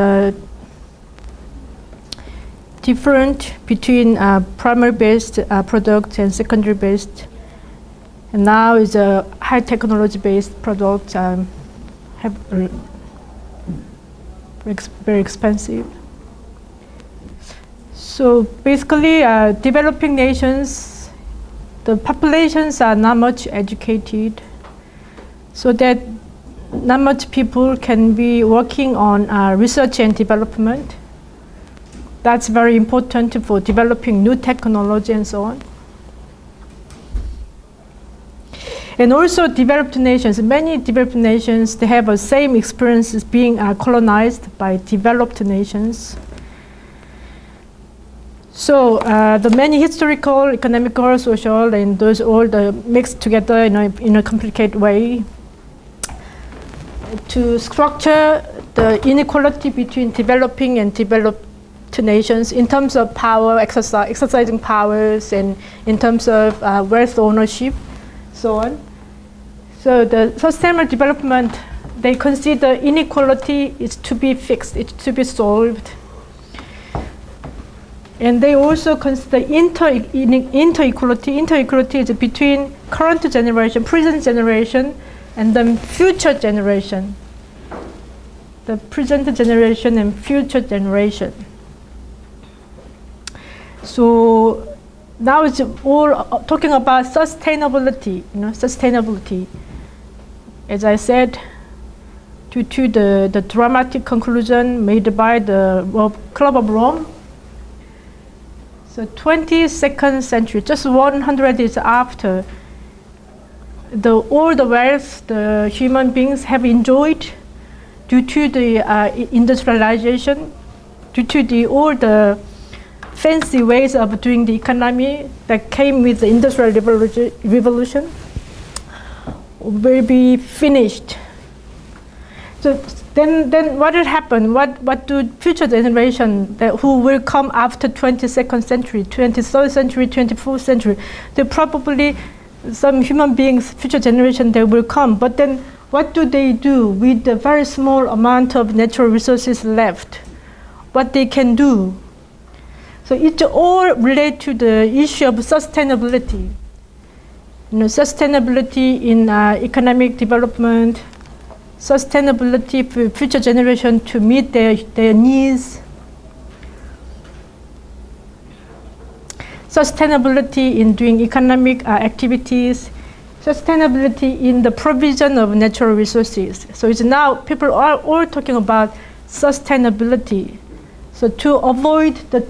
different between primary-based products and secondary-based. And now it's a high technology based product, very expensive. So basically, developing nations, the populations are not much educated, so that not much people can be working on research and development. That's very important for developing new technology and so on. And also developed nations, many developed nations, they have the same experiences being colonized by developed nations. So the many historical, economical, social, and those all mixed together in a complicated way to structure the inequality between developing and developed nations in terms of power, exercising powers, and in terms of wealth ownership, so on. So the sustainable development, they consider inequality is to be fixed, it's to be solved. And they also consider interequality. Interequality is between current generation, present generation, and then future generation. The present generation and future generation. So now it's all talking about sustainability, sustainability. As I said, due to the dramatic conclusion made by the Club of Rome, so 22nd century, just 100 years after, all the wealth the human beings have enjoyed due to the industrialization, due to all the fancy ways of doing the economy that came with the Industrial Revolution, will be finished. So then what will happen? What do future generation who will come after 22nd century, 23rd century, 24th century? They probably, some human beings, future generation, they will come. But then what do they do with the very small amount of natural resources left? What they can do? So it all relates to the issue of sustainability. Sustainability in economic development, sustainability for future generation to meet their needs, sustainability in doing economic activities, sustainability in the provision of natural resources. So it's now people are all talking about sustainability. So to avoid the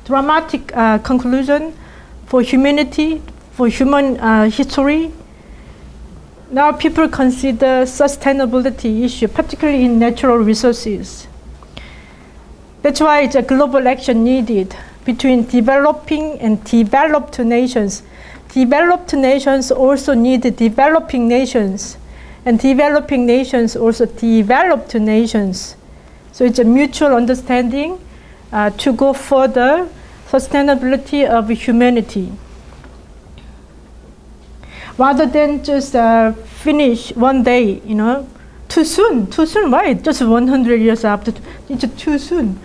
dramatic conclusion for humanity, for human history, now people consider sustainability issue, particularly in natural resources. That's why it's a global action needed between developing and developed nations. Developed nations also need developing nations, and developing nations also developed nations. So it's a mutual understanding to go further, sustainability of humanity. Rather than just finish one day, too soon, why? Just 100 years after, it's too soon.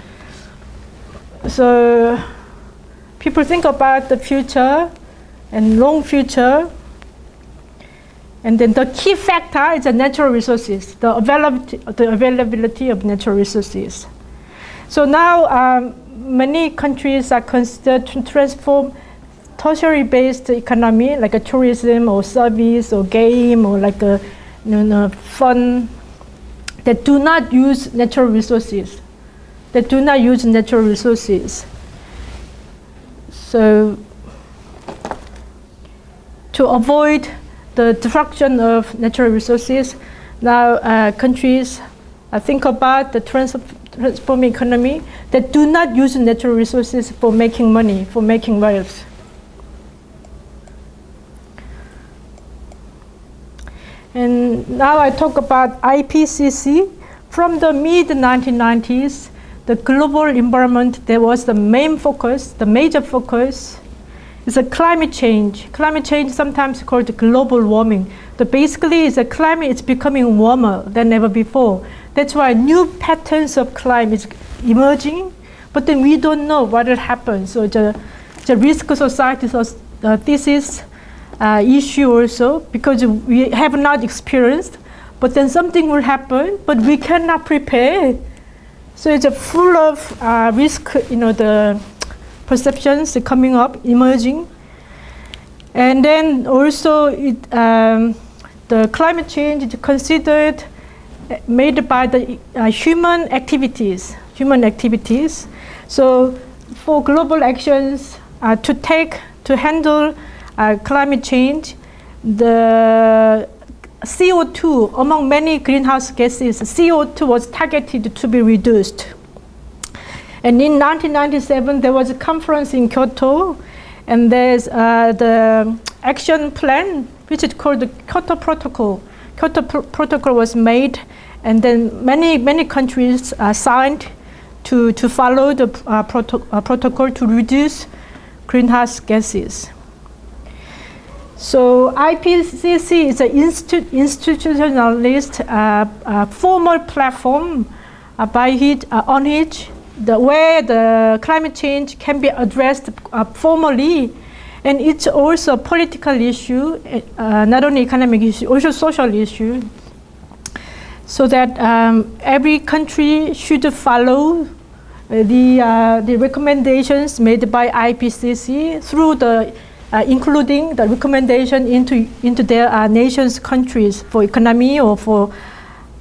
So people think about the future and long future, and then the key factor is the natural resources, the availability of natural resources. So now many countries are considered to transform tertiary-based economy, like a tourism or service or game or like a fun, that do not use natural resources. So to avoid the destruction of natural resources, now countries think about the transforming economy that do not use natural resources for making money, for making wealth. And now I talk about IPCC. From the mid-1990s, the global environment, there was the main focus, the major focus, is a climate change. Climate change, sometimes called global warming. But basically, is a climate is becoming warmer than ever before. That's why new patterns of climate is emerging, but then we don't know what will happen. So it's a risk society thesis issue also, because we have not experienced, but then something will happen, but we cannot prepare. So it's full of risk, the perceptions coming up, emerging. And then also the climate change is considered made by the human activities. So for global actions to handle climate change, the CO2, among many greenhouse gases, CO2 was targeted to be reduced. And in 1997, there was a conference in Kyoto, and there's the action plan, which is called the Kyoto Protocol. Kyoto Protocol was made, and then many countries signed to follow the protocol to reduce greenhouse gases. So IPCC is an institutionalized formal platform on which where the climate change can be addressed formally, and it's also a political issue, not only economic issue, also social issue. So that every country should follow the recommendations made by IPCC through the including the recommendation into their nation's countries for economy or for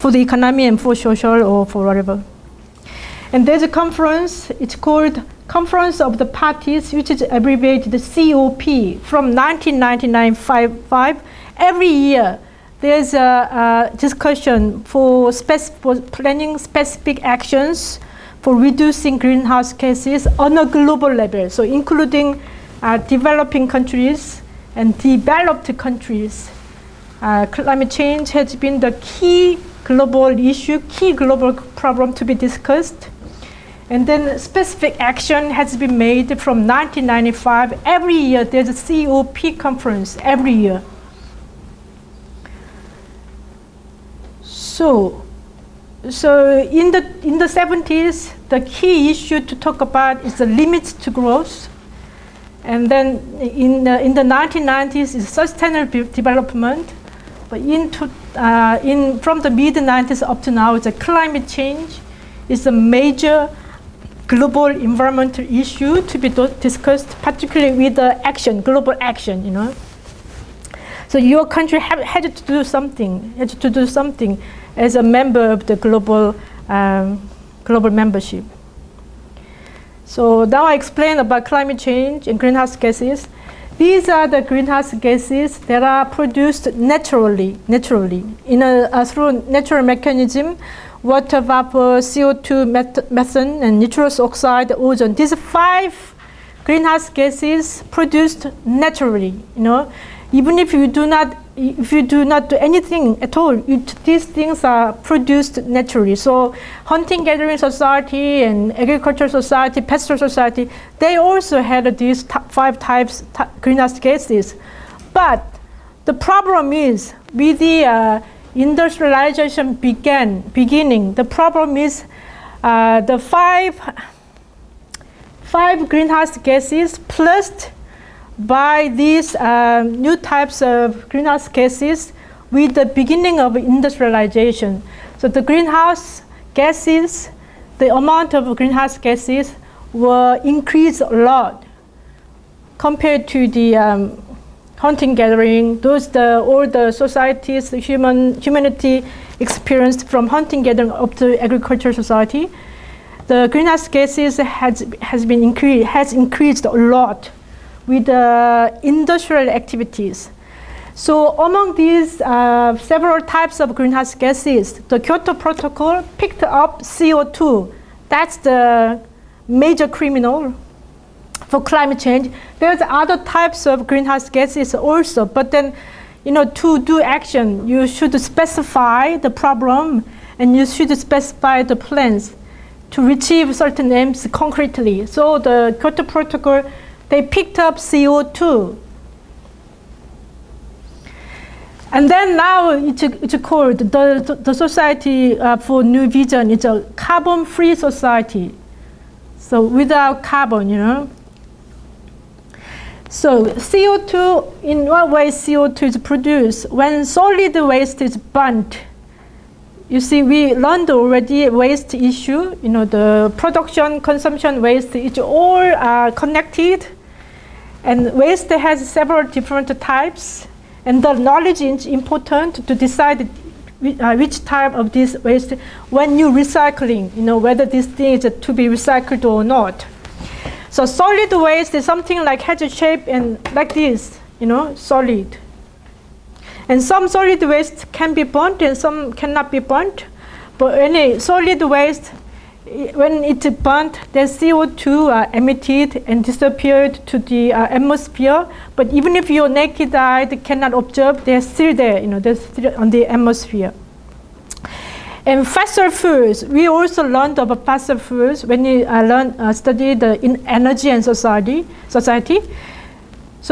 the economy and for social or for whatever. And there's a conference, it's called Conference of the Parties, which is abbreviated COP, from 1999-5. Every year there's a discussion for planning specific actions for reducing greenhouse gases on a global level, so including developing countries and developed countries. Climate change has been the key global issue, key global problem to be discussed. And then specific action has been made from 1995. Every year there's a COP conference, every year. So in the 70s, the key issue to talk about is the limits to growth. And then in the 1990s is sustainable development. But from the mid-90s up to now, it's a climate change. It's a major global environmental issue to be discussed, particularly with the action, global action, So your country had to do something as a member of the global membership. So now I explain about climate change and greenhouse gases. These are the greenhouse gases that are produced naturally through natural mechanism. Water vapor, CO2, methane, and nitrous oxide, ozone. These 5 greenhouse gases produced naturally. Even if you do not do anything at all, these things are produced naturally. So hunting-gathering society and agricultural society, pastoral society, they also had these 5 types greenhouse gases. But the problem is with the industrialization beginning, the problem is the 5 greenhouse gases plus by these new types of greenhouse gases with the beginning of industrialization. So the greenhouse gases, the amount of greenhouse gases were increased a lot compared to the hunting gathering, all the societies, the humanity experienced from hunting gathering up to agricultural society. The greenhouse gases has increased a lot with industrial activities. So among these several types of greenhouse gases, the Kyoto Protocol picked up CO2. That's the major criminal for climate change. There's other types of greenhouse gases also, but then, to do action, you should specify the problem and you should specify the plans to achieve certain aims concretely. So the Kyoto Protocol, they picked up CO2. And then now it's called the Society for New Vision. It's a carbon-free society. So without carbon, So CO2, in what way CO2 is produced? When solid waste is burnt. You see, we learned already waste issue, the production, consumption waste, it's all connected. And waste has several different types. And the knowledge is important to decide which type of this waste when you're recycling, whether this thing is to be recycled or not. So solid waste is something like has a shape and like this, solid. And some solid waste can be burnt and some cannot be burnt. But any solid waste, when it's burnt, there's CO2 emitted and disappeared to the atmosphere. But even if your naked eye cannot observe, they're still there, they're still on the atmosphere. And fossil fuels, we also learned about fossil fuels when we studied in energy and society. So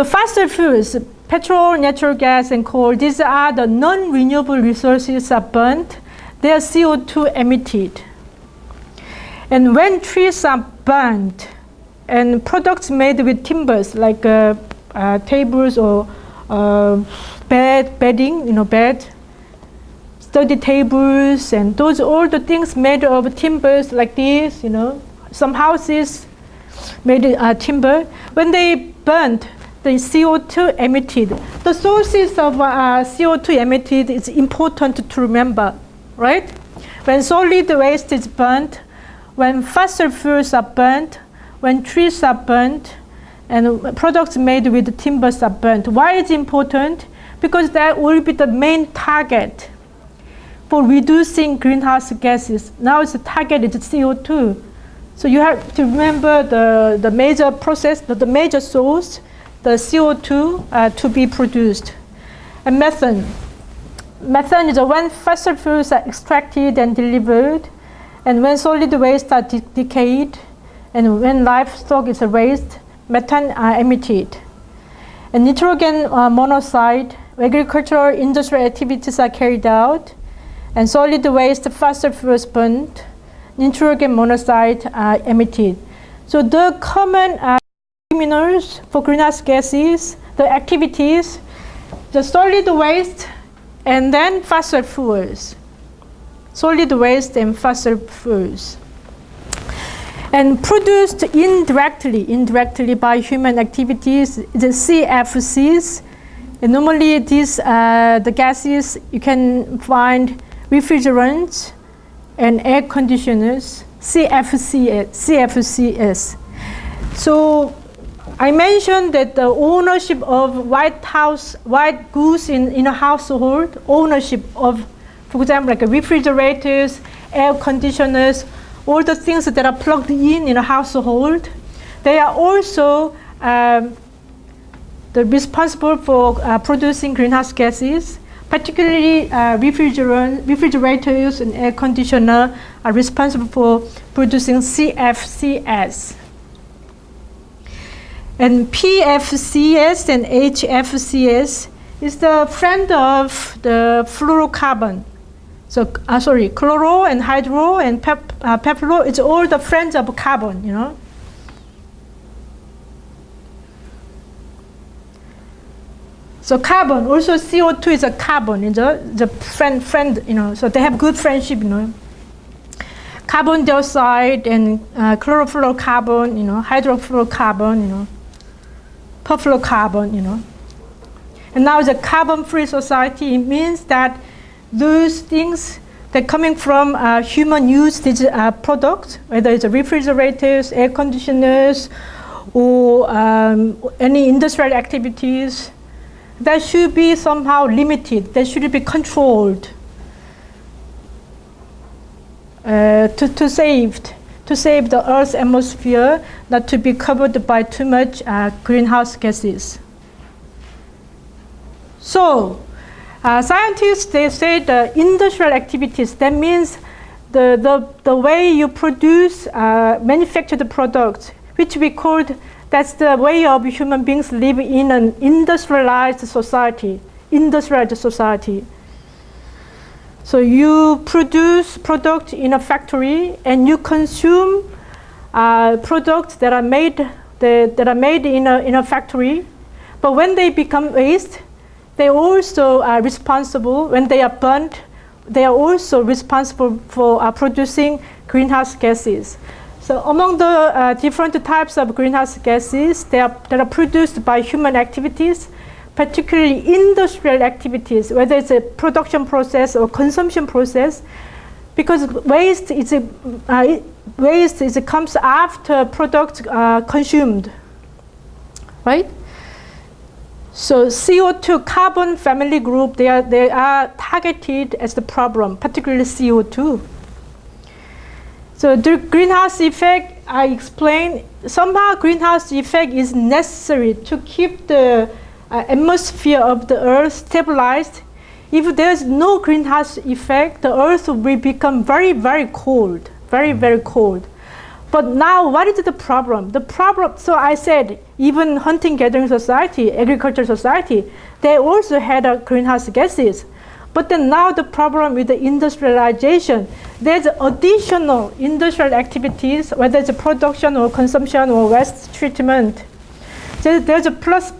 fossil fuels, petrol, natural gas, and coal, these are the non-renewable resources are burnt. They are CO2 emitted. And when trees are burnt and products made with timbers like tables or bedding, bed, study tables, and those all the things made of timbers like this, some houses made timber. When they burnt, the CO2 emitted. The sources of CO2 emitted is important to remember, right? When solid waste is burnt, when fossil fuels are burnt, when trees are burnt, and products made with timbers are burnt. Why is it important? Because that will be the main target for reducing greenhouse gases. Now the target is CO2. So you have to remember the major process, the major source, the CO2 to be produced. And methane. Methane is when fossil fuels are extracted and delivered, and when solid waste are decayed, and when livestock is raised, methane are emitted. And nitrogen monoxide, agricultural industrial activities are carried out, and solid waste, fossil fuels burnt, nitrogen monoxide are emitted. So the common criminals for greenhouse gases, the activities, the solid waste, and then fossil fuels. Solid waste and fossil fuels. And produced indirectly by human activities, the CFCs. And normally these the gases you can find refrigerants and air conditioners, CFCs. So I mentioned that the ownership of white goods in a household, ownership of, for example, like refrigerators, air conditioners, all the things that are plugged in a household, they are also responsible for producing greenhouse gases. Particularly refrigerators and air conditioner are responsible for producing CFCs. And PFCs and HFCs is the friend of the fluorocarbon. So, chloro and hydro and peplo, it's all the friends of carbon, So carbon, also CO2 is a carbon, the friend, so they have good friendship, Carbon dioxide and chlorofluorocarbon, hydrofluorocarbon, perfluorocarbon, And now the carbon-free society, it means that those things that coming from human use, these products, whether it's refrigerators, air conditioners, or any industrial activities, that should be somehow limited. That should be controlled to save the Earth's atmosphere, not to be covered by too much greenhouse gases. So, scientists, they say the industrial activities. That means the way you produce, manufacture the products, which we called. That's the way of human beings live in an industrialized society. So you produce product in a factory and you consume products that are made that are made in a factory. But when they become waste, they also are responsible. When they are burnt, they are also responsible for producing greenhouse gases. So among the different types of greenhouse gases that are produced by human activities, particularly industrial activities, whether it's a production process or consumption process, because waste comes after product consumed, right? So CO2 carbon family group, they are targeted as the problem, particularly CO2. So the greenhouse effect, I explained, somehow greenhouse effect is necessary to keep the atmosphere of the Earth stabilized. If there's no greenhouse effect, the Earth will become very, very cold, very, very cold. But now, what is the problem? The problem, so I said, even hunting-gathering society, agricultural society, they also had greenhouse gases. But then now the problem with the industrialization, there's additional industrial activities, whether it's production or consumption or waste treatment. There's a plus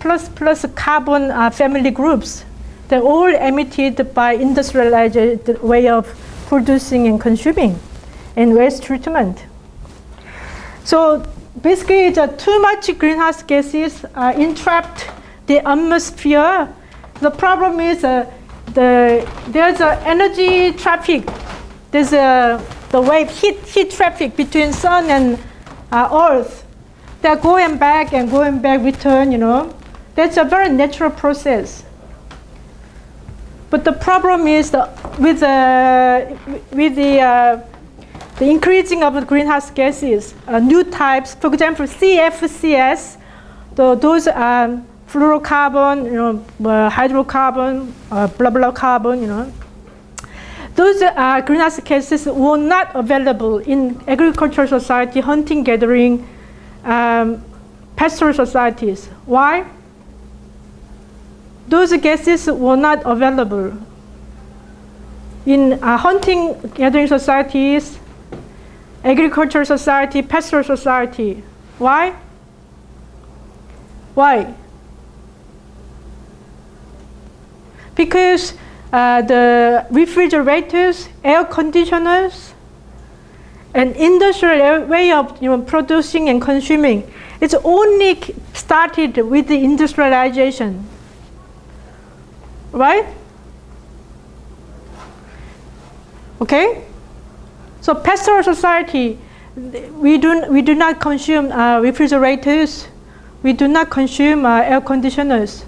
carbon family groups. They're all emitted by industrialized way of producing and consuming and waste treatment. So basically, too much greenhouse gases entrapped the atmosphere. The problem is there's energy traffic. There's the wave heat traffic between sun and Earth. They're going back, return, you know. That's a very natural process. But the problem is with the increasing of the greenhouse gases, new types, for example, CFCs, those fluorocarbon, you know, hydrocarbon, blah blah carbon, you know. Those greenhouse gases were not available in agricultural society, hunting, gathering, pastoral societies. Why? Those gases were not available in hunting, gathering societies, agricultural society, pastoral society. Why? Why? Because the refrigerators, air conditioners, and industrial way of producing and consuming, it's only started with the industrialization, right? Okay. So pastoral society, we do not consume refrigerators, we do not consume air conditioners.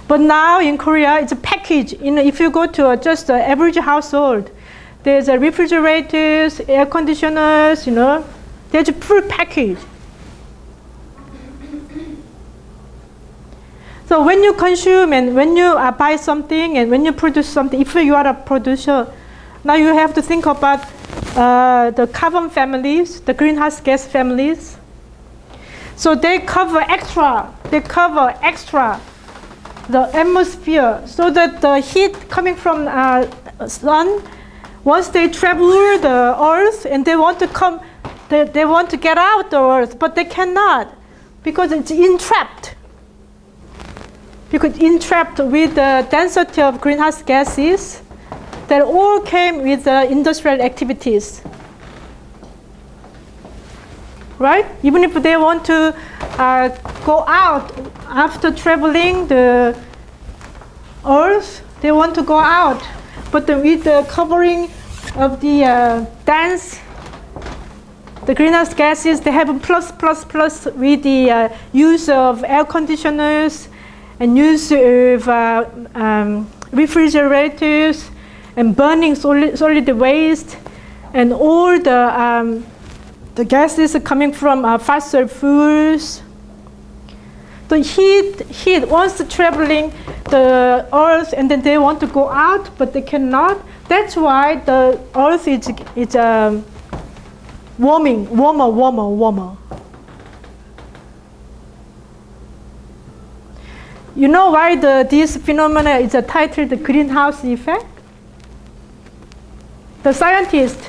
But now in Korea, it's a package. If you go to just an average household, there's refrigerators, air conditioners, you know, there's a full package. So when you consume and when you buy something and when you produce something, if you are a producer, now you have to think about the carbon families, the greenhouse gas families. So they cover extra the atmosphere, so that the heat coming from sun, once they travel the Earth and they want to come, they want to get out the Earth, but they cannot because it's entrapped. Because entrapped with the density of greenhouse gases that all came with industrial activities. Right? Even if they want to go out after traveling the Earth, they want to go out. But with the covering of the dense, the greenhouse gases, they have a plus with the use of air conditioners and use of refrigerators and burning solid waste and all the gases coming from fossil fuels. The heat once traveling the Earth and then they want to go out, but they cannot. That's why the Earth is warmer. You know why this phenomena is titled the greenhouse effect? The scientists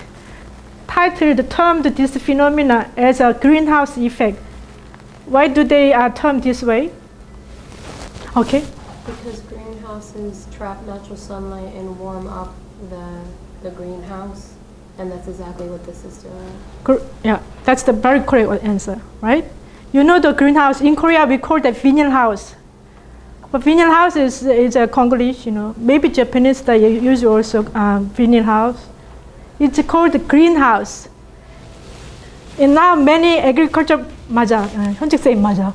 termed this phenomena as a greenhouse effect Why do they term this way? Okay. Because greenhouses trap natural sunlight and warm up the greenhouse, and that's exactly what this is doing. Yeah, that's the very correct answer, right? You know the greenhouse in Korea we call that vinyl house. But vinyl house is a Congolese, you know. Maybe Japanese they use also vinyl house. It's called greenhouse. And now many agriculture 맞아, 현직 쌤 맞아.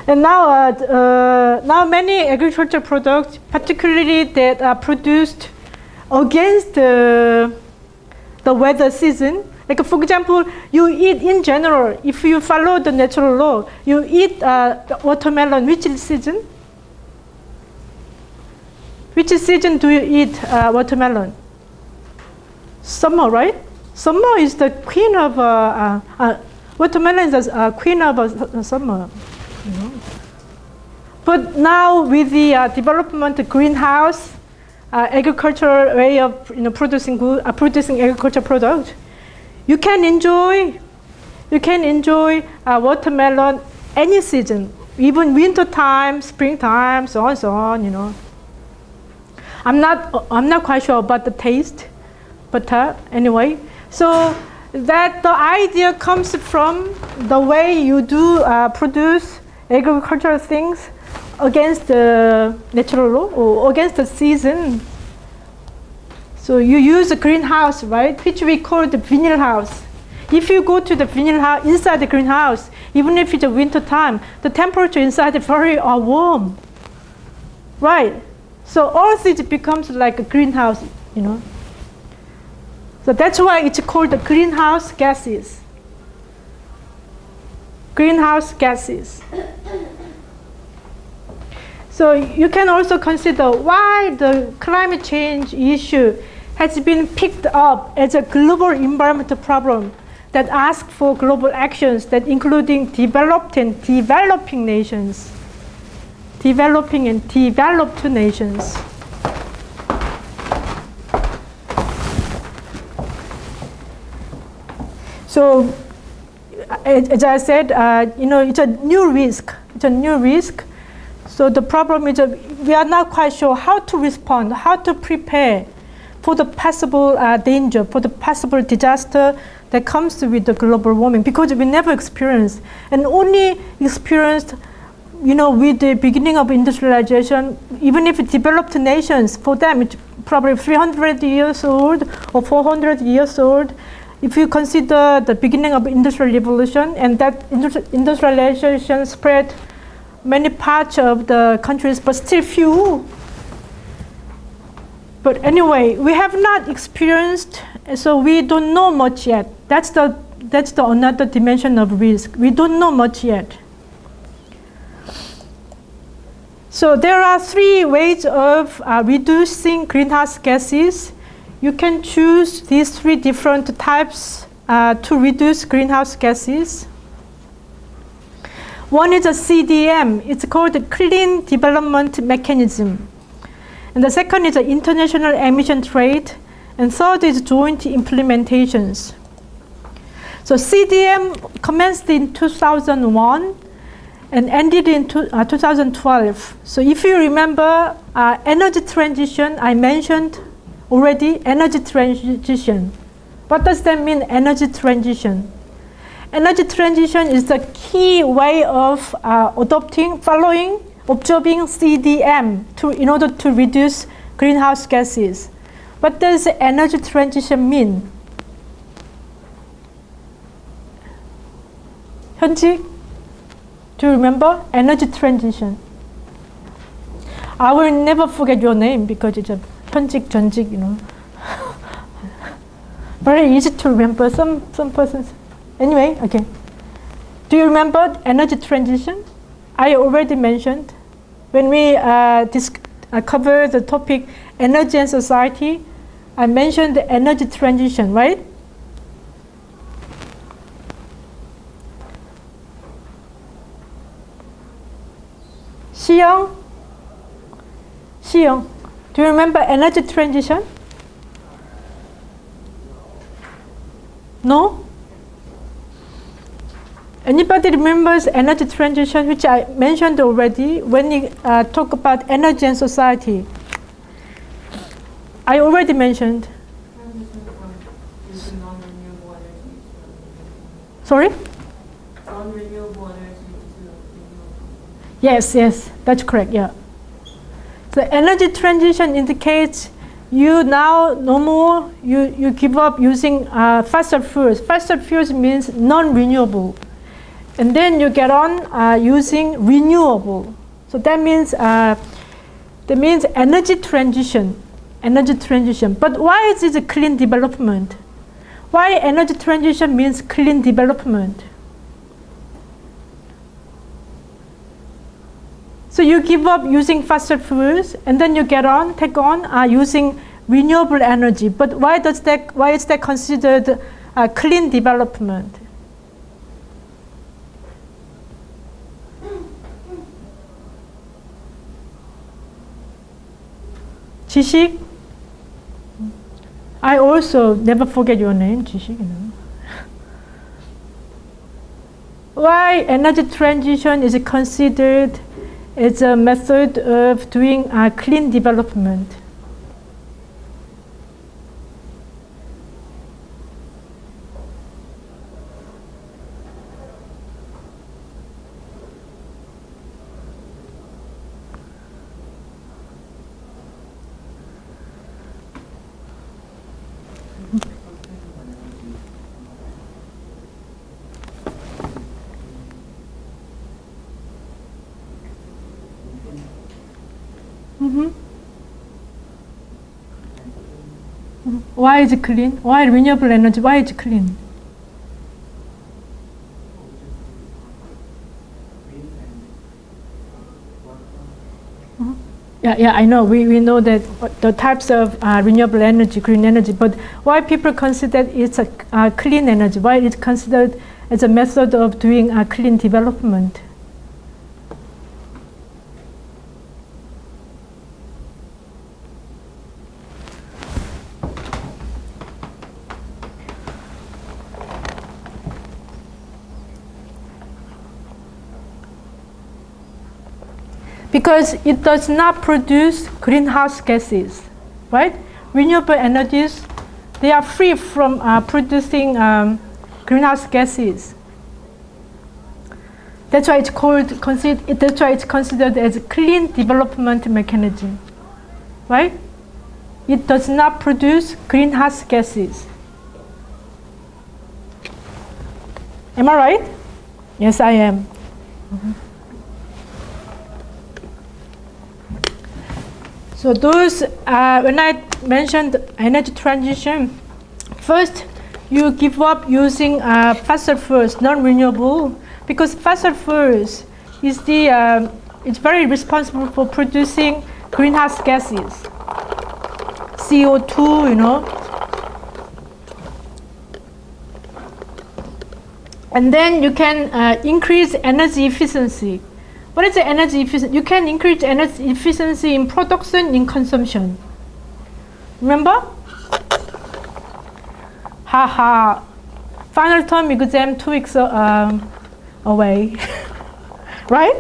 And now many agricultural products, particularly that are produced against the weather season. Like for example, you eat in general, if you follow the natural law, you eat the watermelon, which season? Which season do you eat watermelon? Summer, right? Summer is the queen of, watermelon is the queen of summer. You know? But now with the development of greenhouse, agricultural way of producing agricultural products, you can enjoy watermelon any season, even winter time, springtime, so on, you know. I'm not quite sure about the taste, but anyway, so that the idea comes from the way you do produce agricultural things against the natural law or against the season. So you use a greenhouse, right, which we call the vinyl house. If you go to the vinyl house, inside the greenhouse, even if it's a winter time, the temperature inside is very warm, right? So all this becomes like a greenhouse, you know. So that's why it's called the greenhouse gases. Greenhouse gases. So you can also consider why the climate change issue has been picked up as a global environmental problem that asks for global actions that including developed and developing nations. Developing and developed nations. So as I said, it's a new risk. It's a new risk. So the problem is we are not quite sure how to respond, how to prepare for the possible danger, for the possible disaster that comes with the global warming, because we never experienced, and only experienced, with the beginning of industrialization. Even if developed nations, for them it's probably 300 years old or 400 years old. If you consider the beginning of industrial revolution, and that industrialization spread many parts of the countries, but still few. But anyway, we have not experienced, so we don't know much yet. That's the another dimension of risk. We don't know much yet. So there are three ways of reducing greenhouse gases. You can choose these three different types to reduce greenhouse gases. One is a CDM. It's called the Clean Development Mechanism. And the second is the International Emission Trade. And third is joint implementations. So CDM commenced in 2001 and ended in 2012. So if you remember energy transition, I mentioned already energy transition. What does that mean, energy transition? Energy transition is the key way of observing CDM in order to reduce greenhouse gases. What does energy transition mean? 현직, do you remember? Energy transition. I will never forget your name because it's a 현직, 전직, Very easy to remember. Some persons. Anyway, okay. Do you remember energy transition? I already mentioned when we covered the topic energy and society. I mentioned the energy transition, right? Xiong, do you remember energy transition? No? Anybody remembers energy transition, which I mentioned already when you talk about energy and society? I already mentioned. Transition from using non-renewable energy to Sorry? non-renewable energy to renewable. Yes, that's correct, yeah. So energy transition indicates you now no more, you give up using fossil fuels. Fossil fuels means non-renewable. And then you get on using renewable. So that means energy transition. Energy transition. But why is it a clean development? Why energy transition means clean development? So you give up using fossil fuels, and then you take on using renewable energy. But why is that considered a clean development? 지식? I also never forget your name, 지식. You know. Why energy transition is considered as a method of doing clean development? Why is it clean? Why renewable energy? Why is it clean? Yeah, I know. We know that the types of renewable energy, green energy, but why people consider it's a clean energy? Why it's considered as a method of doing clean development? Because it does not produce greenhouse gases, right? Renewable energies, they are free from producing greenhouse gases. That's why that's why it's considered as a clean development mechanism, right? It does not produce greenhouse gases. Am I right? Yes, I am. So those, when I mentioned energy transition, first you give up using fossil fuels, non-renewable, because fossil fuels is it's very responsible for producing greenhouse gases, CO2, you know. And then you can increase energy efficiency. What is the energy efficiency? You can increase energy efficiency in production, in consumption. Remember? Haha. Final term exam 2 weeks away. Right?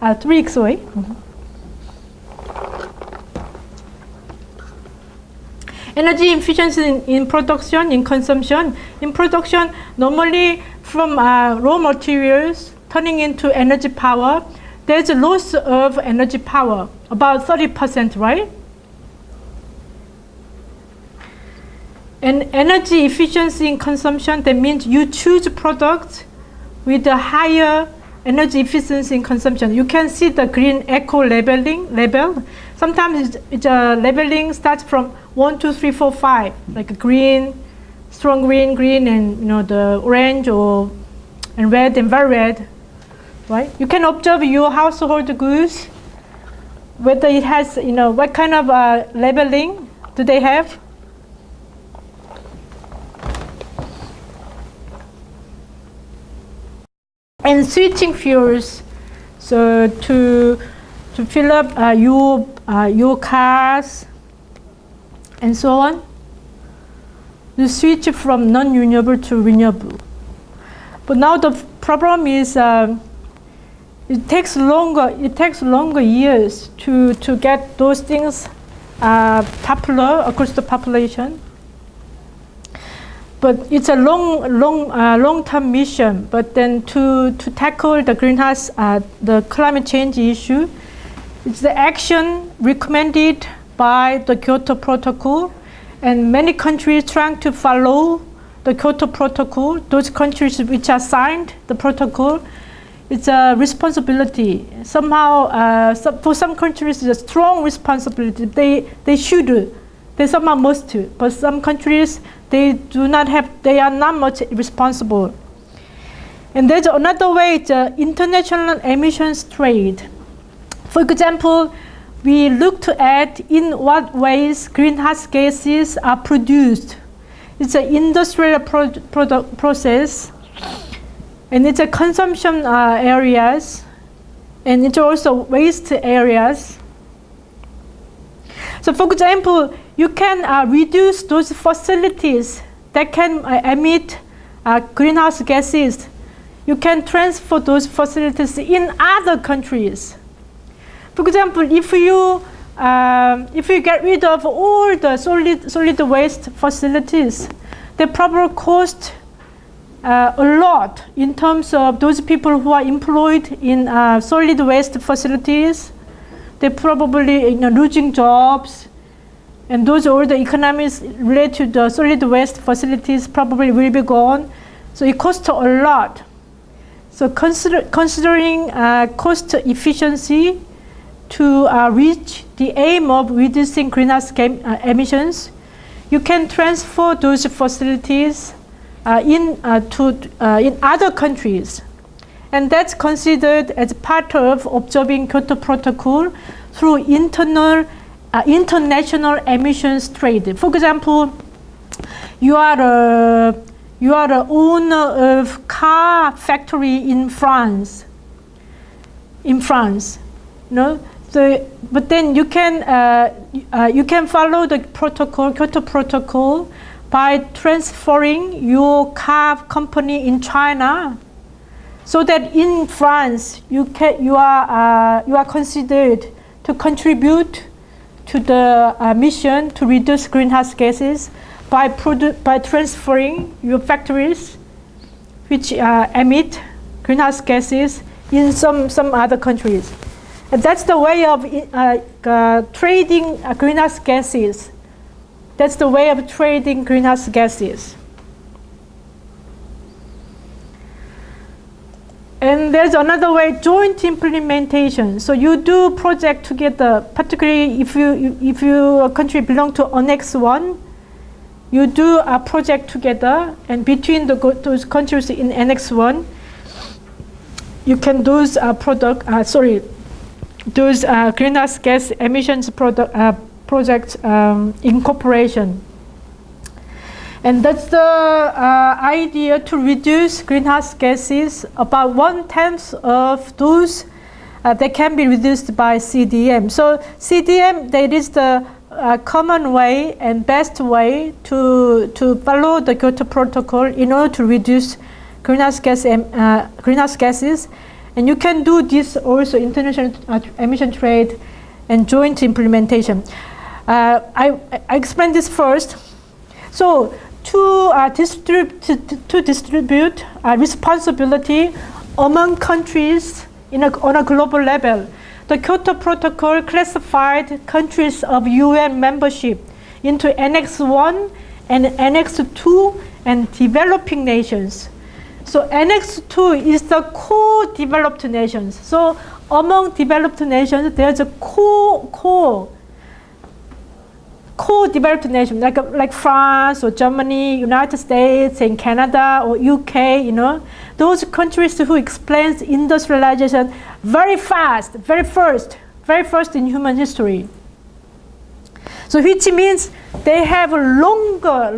3 weeks away. Mm-hmm. Energy efficiency in production, in consumption. In production, normally from raw materials turning into energy power, there's a loss of energy power, about 30%, right? And energy efficiency in consumption, that means you choose products with a higher energy efficiency in consumption. You can see the green eco label. Sometimes it's labeling starts from 1, 2, 3, 4, 5, like a green, strong green, and the orange and red and very red. Right? You can observe your household goods, whether it has, what kind of labeling do they have? And switching fuels, so to fill up your cars and so on, you switch from non-renewable to renewable. But now the problem is it takes longer years to get those things popular across the population. But it's a long-term mission. But then to tackle the the climate change issue, it's the action recommended by the Kyoto Protocol, and many countries trying to follow the Kyoto Protocol. Those countries which have signed the protocol, it's a responsibility. Somehow, for some countries, it's a strong responsibility. They should. They somehow must to. But some countries, they are not much responsible. And there's another way, it's international emissions trade. For example, we looked at in what ways greenhouse gases are produced. It's an industrial process, and it's a consumption areas, and it's also waste areas. So for example, you can reduce those facilities that can emit greenhouse gases. You can transfer those facilities in other countries. For example, if you get rid of all the solid waste facilities, they probably cost a lot in terms of those people who are employed in solid waste facilities. They probably losing jobs, and those all the economies related to the solid waste facilities probably will be gone. So it costs a lot. So considering cost efficiency to reach the aim of reducing greenhouse emissions, you can transfer those facilities in other countries. And that's considered as part of observing Kyoto Protocol through international emissions trade. For example, you are the owner of car factory in France. No? So, but then you can follow the protocol, Kyoto Protocol, by transferring your car company in China, so that in France you are considered to contribute to the mission to reduce greenhouse gases by transferring your factories, which emit greenhouse gases, in some other countries. And that's the way of trading greenhouse gases. That's the way of trading greenhouse gases. And there's another way, joint implementation. So you do project together, particularly if your country belong to Annex 1, you do a project together, and between those countries in Annex 1, you can do those greenhouse gas emissions projects in cooperation. And that's the idea, to reduce greenhouse gases about 1/10 of those that can be reduced by CDM. So CDM, that is the common way and best way to follow the Kyoto Protocol in order to reduce greenhouse gases. And you can do this also, international emission trade and joint implementation. I explain this first. So to distribute responsibility among countries on a global level, the Kyoto Protocol classified countries of UN membership into Annex 1 and Annex 2 and developing nations. So Annex 2 is the co-developed nations. So among developed nations, there's a co-developed nations, like France or Germany, United States and Canada or UK, those countries who experience industrialization very fast, very first in human history. So which means they have longer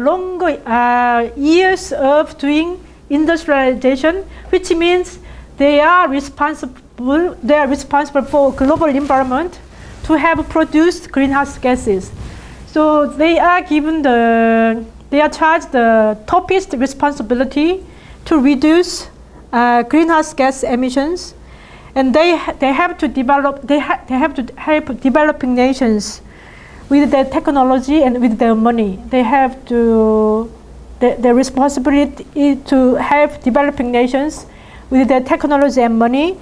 years of doing industrialization, which means they are responsible for global environment to have produced greenhouse gases. So they are charged the toughest responsibility to reduce greenhouse gas emissions, and they have to develop. They have to help developing nations with their technology and with their money. They have to. Their responsibility is to help developing nations with their technology and money.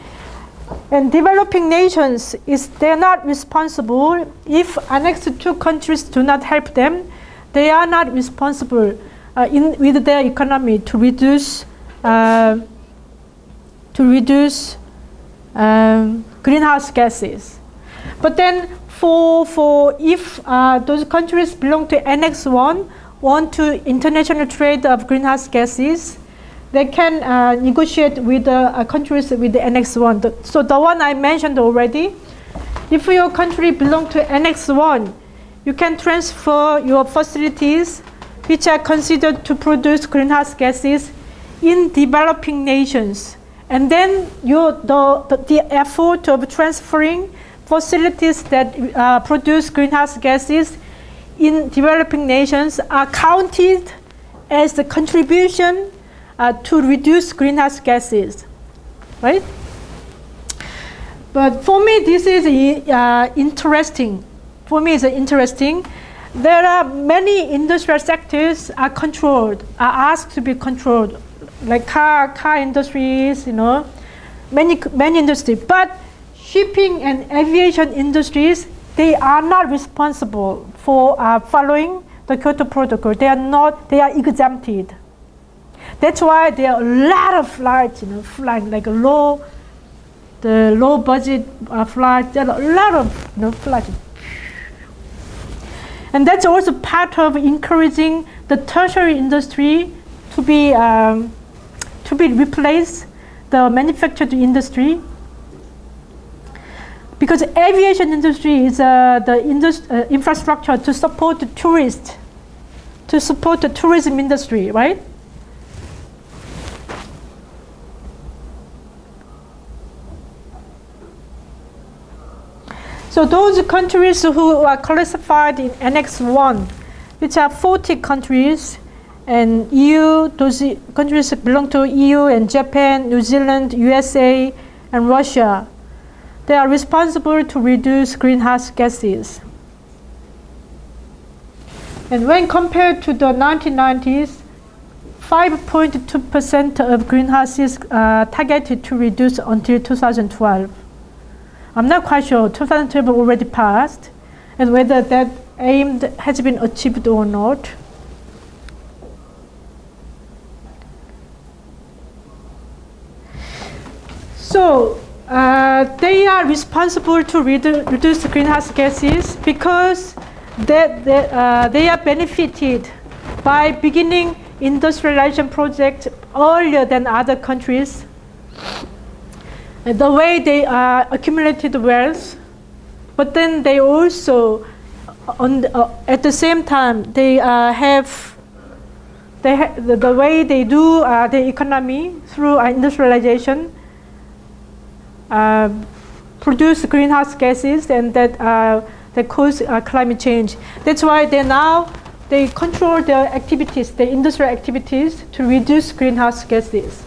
And developing nations they're not responsible if annexed two countries do not help them. They are not responsible with their economy to reduce greenhouse gases. But then if those countries belong to Annex 1 want to international trade of greenhouse gases, they can negotiate with countries with the Annex 1. So the one I mentioned already, if your country belongs to Annex 1, you can transfer your facilities which are considered to produce greenhouse gases in developing nations. And then the effort of transferring facilities that produce greenhouse gases in developing nations are counted as the contribution to reduce greenhouse gases, right? But for me, this is interesting. For me, it's interesting. There are many industrial sectors are asked to be controlled, like car industries, many industries. But shipping and aviation industries, they are not responsible for following the Kyoto Protocol. They are exempted. That's why there are a lot of flights, flying like low budget flights. There are a lot of flights, and that's also part of encouraging the tertiary industry to be replaced the manufactured industry, because aviation industry is the infrastructure to support the tourists, to support the tourism industry, right? So those countries who are classified in Annex 1, which are 40 countries, and EU, those countries belong to EU and Japan, New Zealand, USA, and Russia. They are responsible to reduce greenhouse gases. And when compared to the 1990s, 5.2% of greenhouses targeted to reduce until 2012. I'm not quite sure, 2012 already passed, and whether that aim has been achieved or not. So they are responsible to reduce greenhouse gases because they are benefited by beginning industrialization projects earlier than other countries. The way they accumulated wealth, but then they also, at the same time, the way they do the economy through industrialization produce greenhouse gases, and that cause climate change. That's why they control their activities, the industrial activities, to reduce greenhouse gases.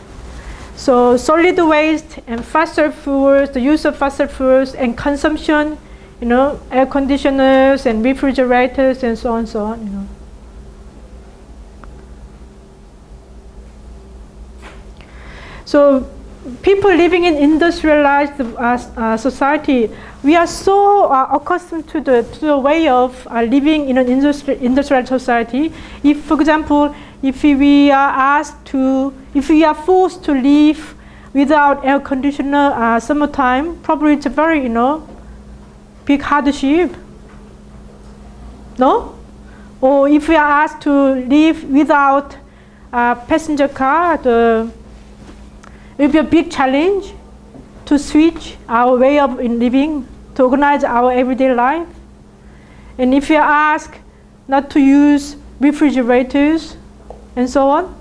So solid waste and fossil fuels, the use of fossil fuels and consumption, air conditioners and refrigerators and so on, So people living in industrialized society, we are so accustomed to the way of living in an industrial society. If, for example, if we are forced to live without air conditioner summertime, probably it's a very big hardship. No? Or if we are asked to live without passenger car, it will be a big challenge to switch our way of living, to organize our everyday life. And if you are asked not to use refrigerators and so on.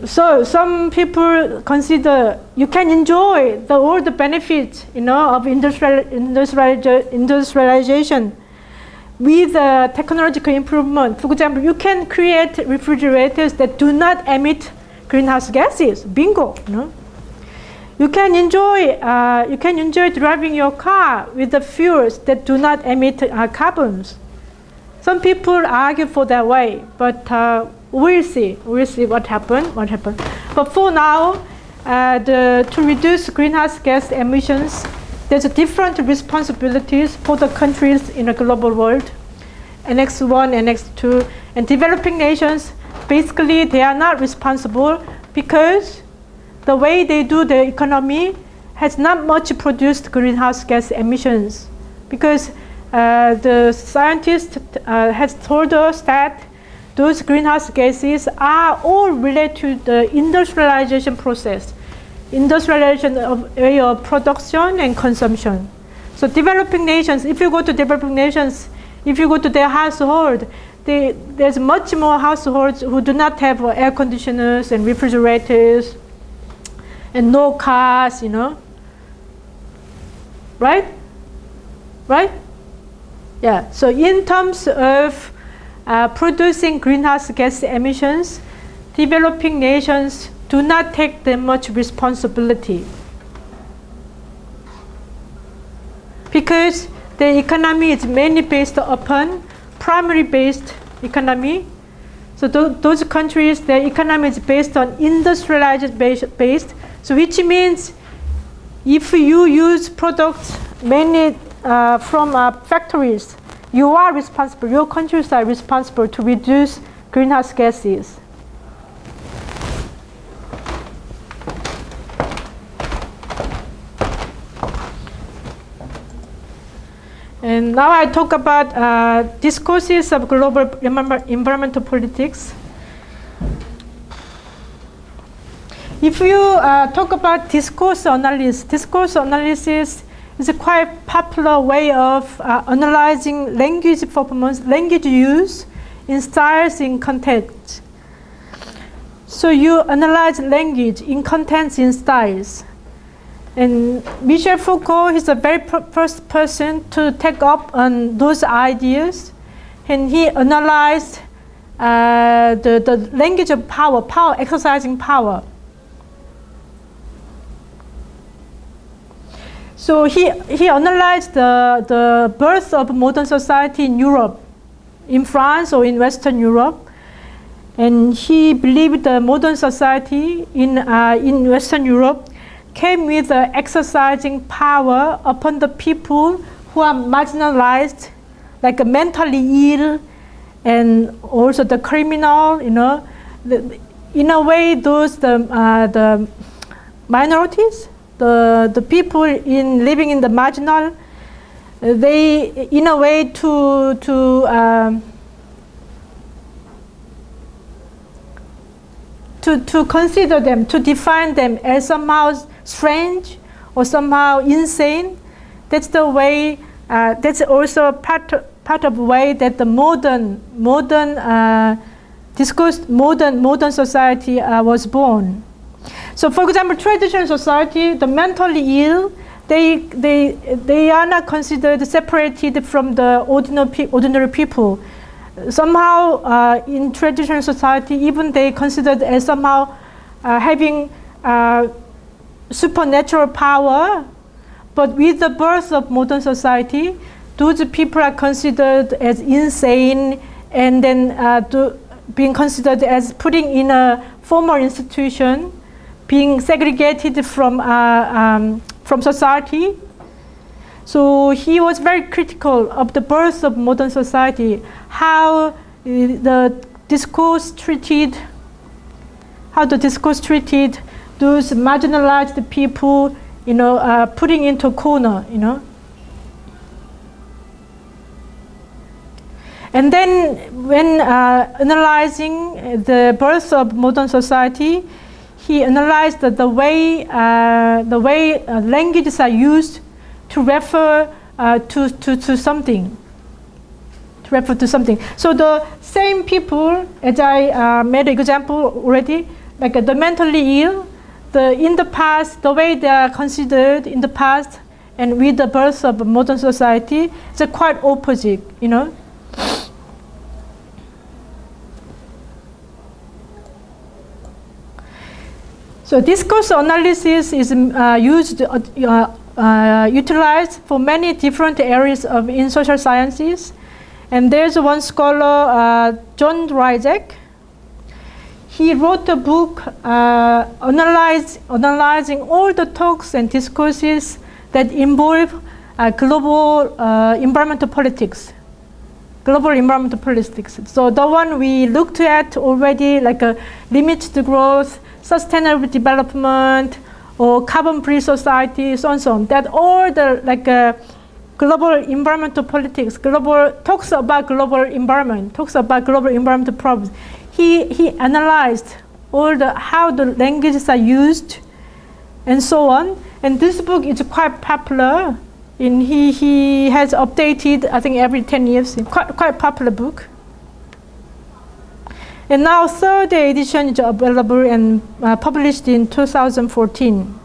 So some people consider you can enjoy all the benefits, of industrialization with technological improvement. For example, you can create refrigerators that do not emit greenhouse gases. Bingo. You can enjoy driving your car with the fuels that do not emit carbons. Some people argue for that way, but we'll see what happens. But for now, to reduce greenhouse gas emissions, there's different responsibilities for the countries in the global world. Annex 1, Annex 2, and developing nations, basically they are not responsible because the way they do the economy has not much produced greenhouse gas emissions. Because the scientists has told us that those greenhouse gases are all related to the industrialization process. Industrialization of way of production and consumption. So developing nations, if you go to developing nations, if you go to their household, there's much more households who do not have air conditioners and refrigerators and no cars, right? Yeah, so in terms of producing greenhouse gas emissions, developing nations do not take that much responsibility. Because the economy is mainly based upon primary-based economy. So those countries, their economy is based on industrialized based. So which means if you use products mainly from factories, you are responsible, your countries are responsible to reduce greenhouse gases. And now I talk about discourses of global environmental politics. If you talk about discourse analysis is a quite popular way of analyzing language performance, language use in styles, in context. So you analyze language in contents, in styles. And Michel Foucault is the very first person to take up on those ideas, and he analyzed the language of power, exercising power. So he analyzed the birth of modern society in Europe, in France or in Western Europe, and he believed the modern society in Western Europe came with exercising power upon the people who are marginalized, like mentally ill, and also the criminal. In a way, those the minorities, the people living in the marginal, they in a way to consider them, to define them as somehow strange or somehow insane. That's the way. That's also part of the way that the modern discourse, modern society was born. So, for example, traditional society, the mentally ill, they are not considered separated from the ordinary people. Somehow, in traditional society, even they considered as somehow having supernatural power. But with the birth of modern society, those people are considered as insane, and then being considered as putting in a formal institution, being segregated from society. So he was very critical of the birth of modern society, how the discourse treated those marginalized people, putting into a corner, And then when analyzing the birth of modern society, he analyzed the way languages are used to refer to something. So the same people, as I made an example already, like the mentally ill, in the past, the way they are considered in the past, and with the birth of modern society, it's quite opposite, So discourse analysis is utilized for many different areas in social sciences. And there's one scholar, John Ryzek. He wrote a book analyzing all the talks and discourses that involve global environmental politics. Global environmental politics. So the one we looked at already, like limited growth, sustainable development, or carbon-free society, so on and so on. That all the global environmental politics, talks about global environmental problems. He analyzed all how the languages are used, and so on. And this book is quite popular. And he has updated, I think, every 10 years. Quite popular book. And now third edition is available and published in 2014.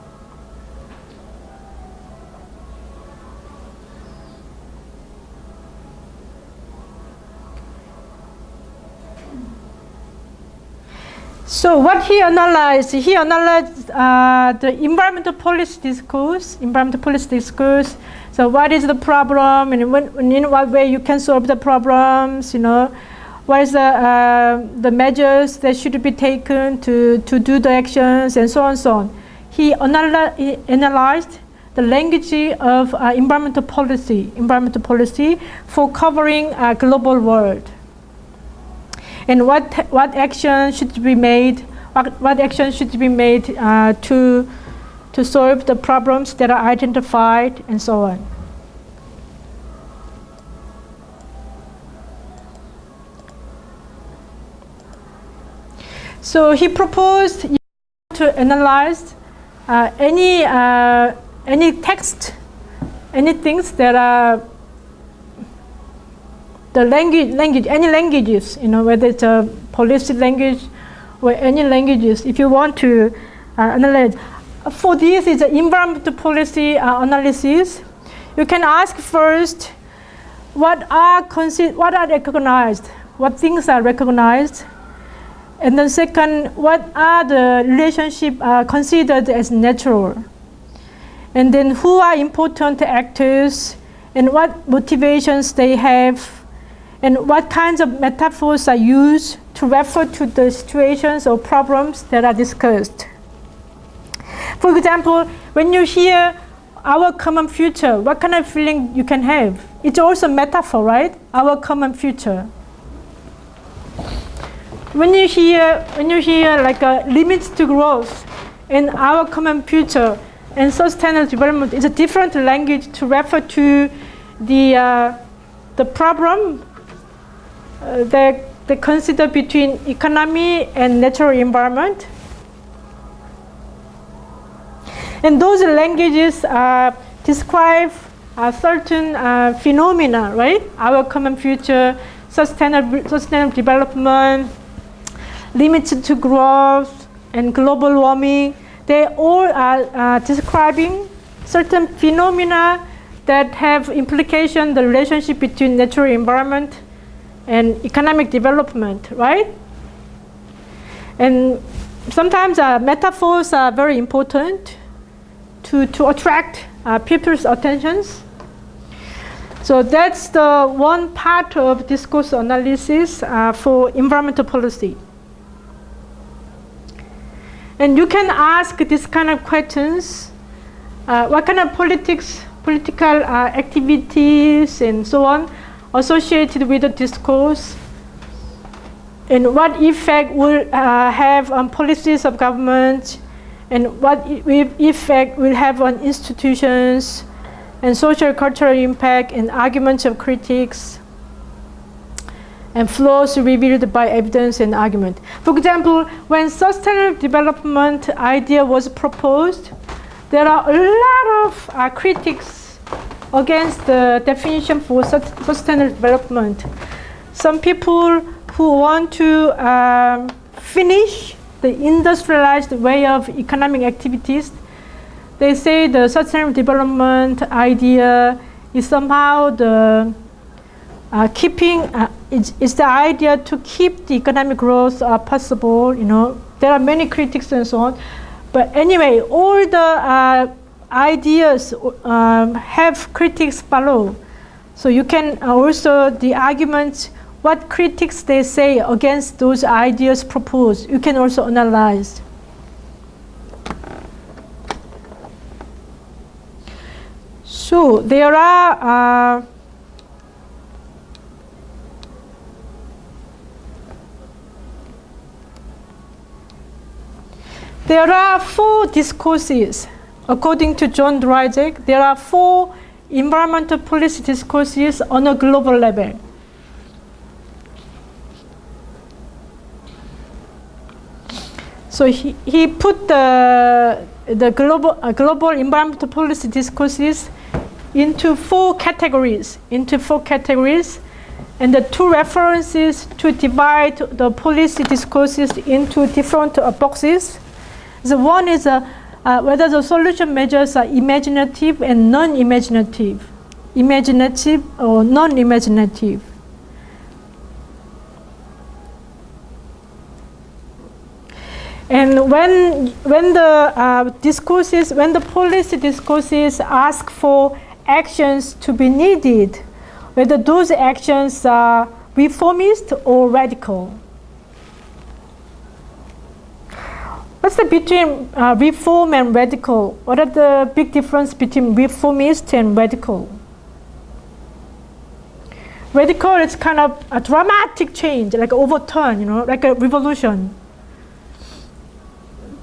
So what he analyzed the environmental policy discourse. So what is the problem, and in what way you can solve the problems, what is the measures that should be taken to do the actions, and so on and so on. He analyzed the language of environmental policy for covering a global world. And what action should be made? What action should be made to solve the problems that are identified, and so on. So he proposed to analyze any text, any things that are the language, any languages, whether it's a policy language or any languages, if you want to analyze. For this is an environmental policy analysis. You can ask first, what are recognized? What things are recognized? And then second, what are the relationships considered as natural? And then who are important actors, and what motivations they have, and what kinds of metaphors are used to refer to the situations or problems that are discussed. For example, when you hear our common future, what kind of feeling you can have? It's also metaphor, right? Our common future. When you hear like a limits to growth and our common future and sustainable development, it's a different language to refer to the problem that they consider between economy and natural environment. And those languages describe certain phenomena, right? Our common future, sustainable development, limits to growth, and global warming. They all are describing certain phenomena that have implication the relationship between natural environment and economic development, right? And sometimes metaphors are very important to attract people's attentions. So that's the one part of discourse analysis for environmental policy. And you can ask this kind of questions, what kind of political activities and so on associated with the discourse, and what effect will have on policies of government, and what effect will have on institutions, and social cultural impact, and arguments of critics, and flaws revealed by evidence and argument. For example, when sustainable development idea was proposed, there are a lot of critics against the definition for sustainable development. Some people who want to finish the industrialized way of economic activities, they say the sustainable development idea is somehow the it's the idea to keep the economic growth possible. There are many critics and so on. But anyway, all the ideas have critics below. So you can also, the arguments, what critics they say against those ideas proposed, you can also analyze. So there are four discourses. According to John Dryzek, there are four environmental policy discourses on a global level. So he put the global environmental policy discourses into four categories, and the two references to divide the policy discourses into different boxes. The one is whether the solution measures are imaginative and non-imaginative, imaginative or non-imaginative. And when the policy discourses ask for actions to be needed, whether those actions are reformist or radical. What's the between reform and radical? What are the big difference between reformist and radical? Radical is kind of a dramatic change, like overturn, like a revolution.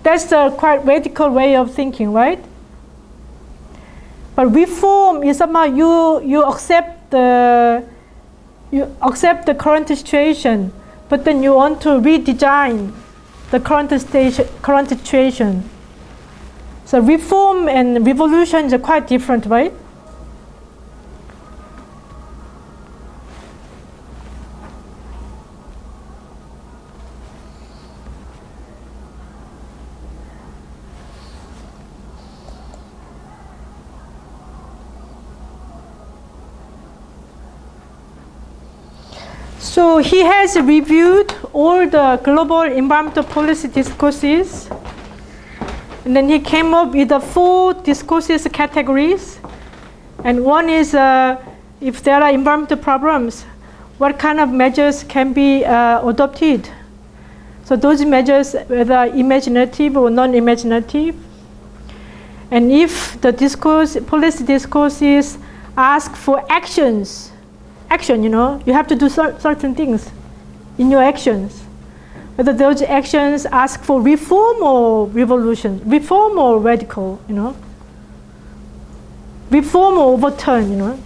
That's a quite radical way of thinking, right? But reform is somehow you accept the current situation, but then you want to redesign the current situation. So reform and revolution are quite different, right? So he has reviewed all the global environmental policy discourses, and then he came up with the four discourses categories. And one is if there are environmental problems, what kind of measures can be adopted? So those measures, whether imaginative or non-imaginative. And if the policy discourses ask for action, you have to do certain things in your actions. Whether those actions ask for reform or revolution, reform or radical, reform or overturn,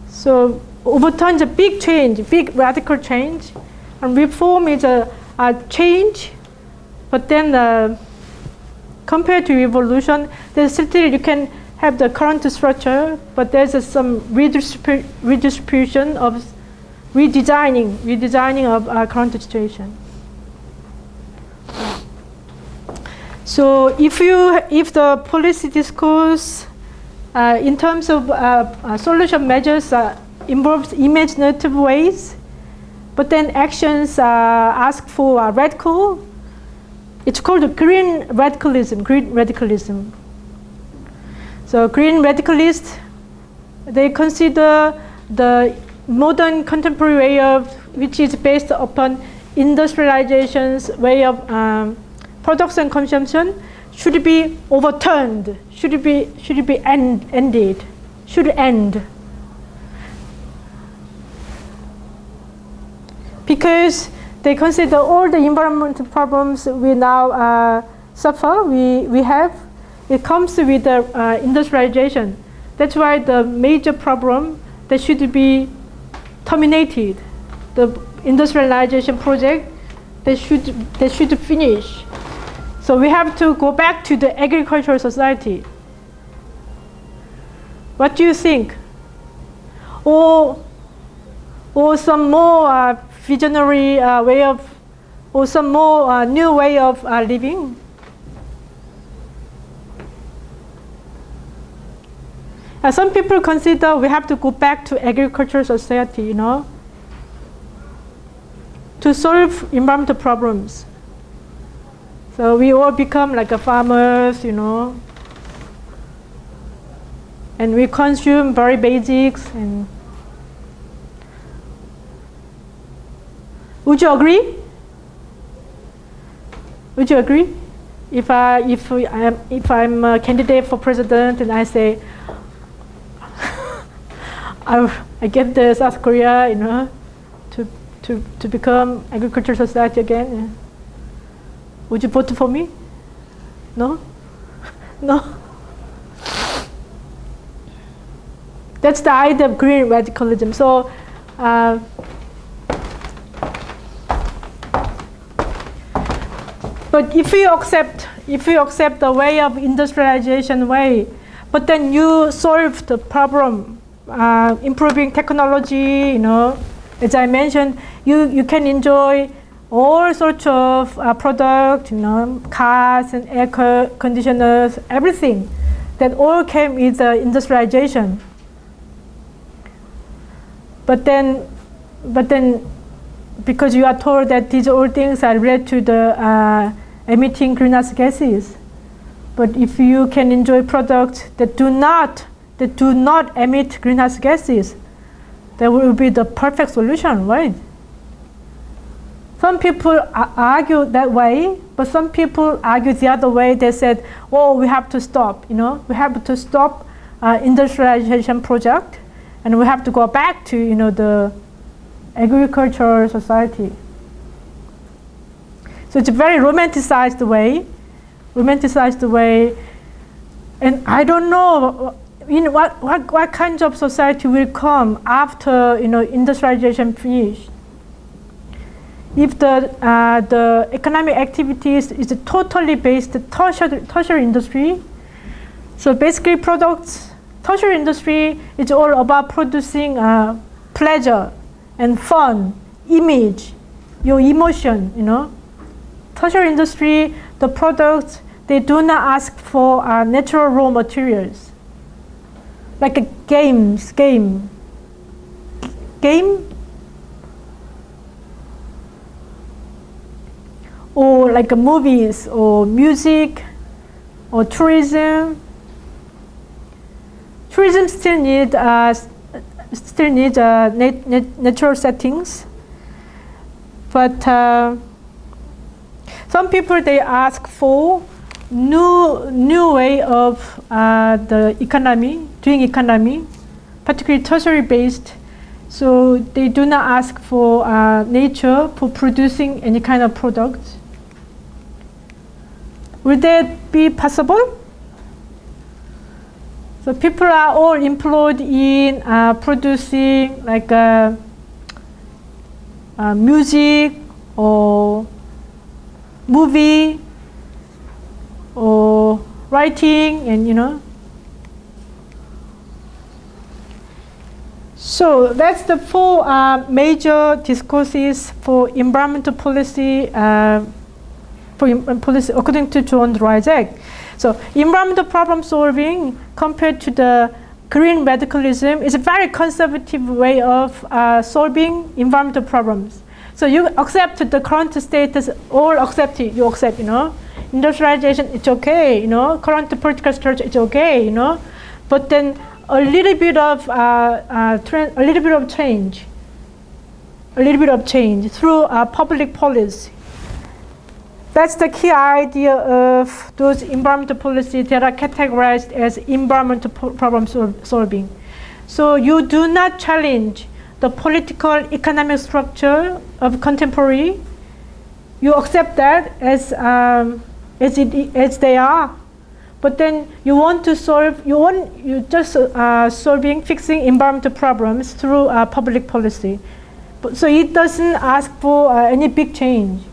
So overturn is a big change, big radical change, and reform is a change, but then compared to revolution, there's still you can have the current structure, but there's some redistribution of redesigning of our current situation. So if the policy discourse in terms of solution measures involves imaginative ways, but then actions ask for radical, it's called green radicalism. So green radicalists, they consider the modern contemporary way of, which is based upon industrialization's way of production consumption, should be overturned, should end. Because they consider all the environmental problems we now suffer, we have, it comes with the industrialization. That's why the major problem that should be terminated. The industrialization project, they should finish. So we have to go back to the agricultural society. What do you think? Or some more visionary way of, or some more new way of living? Some people consider we have to go back to agricultural society, to solve environmental problems. So we all become like a farmers, and we consume very basics. And would you agree? Would you agree? If I'm a candidate for president and I say I get the South Korea, to become agricultural society again, yeah. Would you vote for me? No? No? That's the idea of green radicalism. So, but if you accept the way of industrialization way, but then you solve the problem, improving technology, as I mentioned, you can enjoy all sorts of products, cars and air conditioners, everything that all came with industrialization. But then, because you are told that these all things are related to the emitting greenhouse gases, but if you can enjoy products that do not emit greenhouse gases, that will be the perfect solution, right? Some people argue that way, but some people argue the other way. They said, "Oh, we have to stop. We have to stop industrialization project, and we have to go back to the agricultural society." So it's a very romanticized way, and I don't know what kinds of society will come after industrialization finished. If the economic activities is totally based tertiary industry, so basically tertiary industry is all about producing pleasure and fun, image, your emotion, Tertiary industry, the products, they do not ask for natural raw materials. Like a game, or like movies or music or tourism. Tourism still need natural settings, but some people, they ask for new way of the economy, doing economy, particularly tertiary based. So they do not ask for nature for producing any kind of product. Will that be possible? So people are all employed in producing like music or movie or writing, and So that's the four major discourses for environmental policy, according to John Dryzek. So environmental problem solving compared to the green radicalism is a very conservative way of solving environmental problems. So you accept the current status, all accept it, you accept, industrialization, it's okay, current political structure, it's okay, but then a little bit of change through public policy. That's the key idea of those environmental policies that are categorized as environmental problem solving. So you do not challenge the political economic structure of contemporary. You accept that as they are. But then you want to fixing environmental problems through public policy. So it doesn't ask for any big change,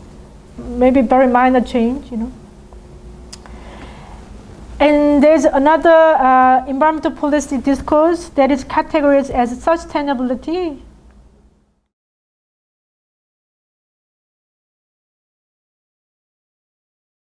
maybe very minor change, And there's another environmental policy discourse that is categorized as sustainability.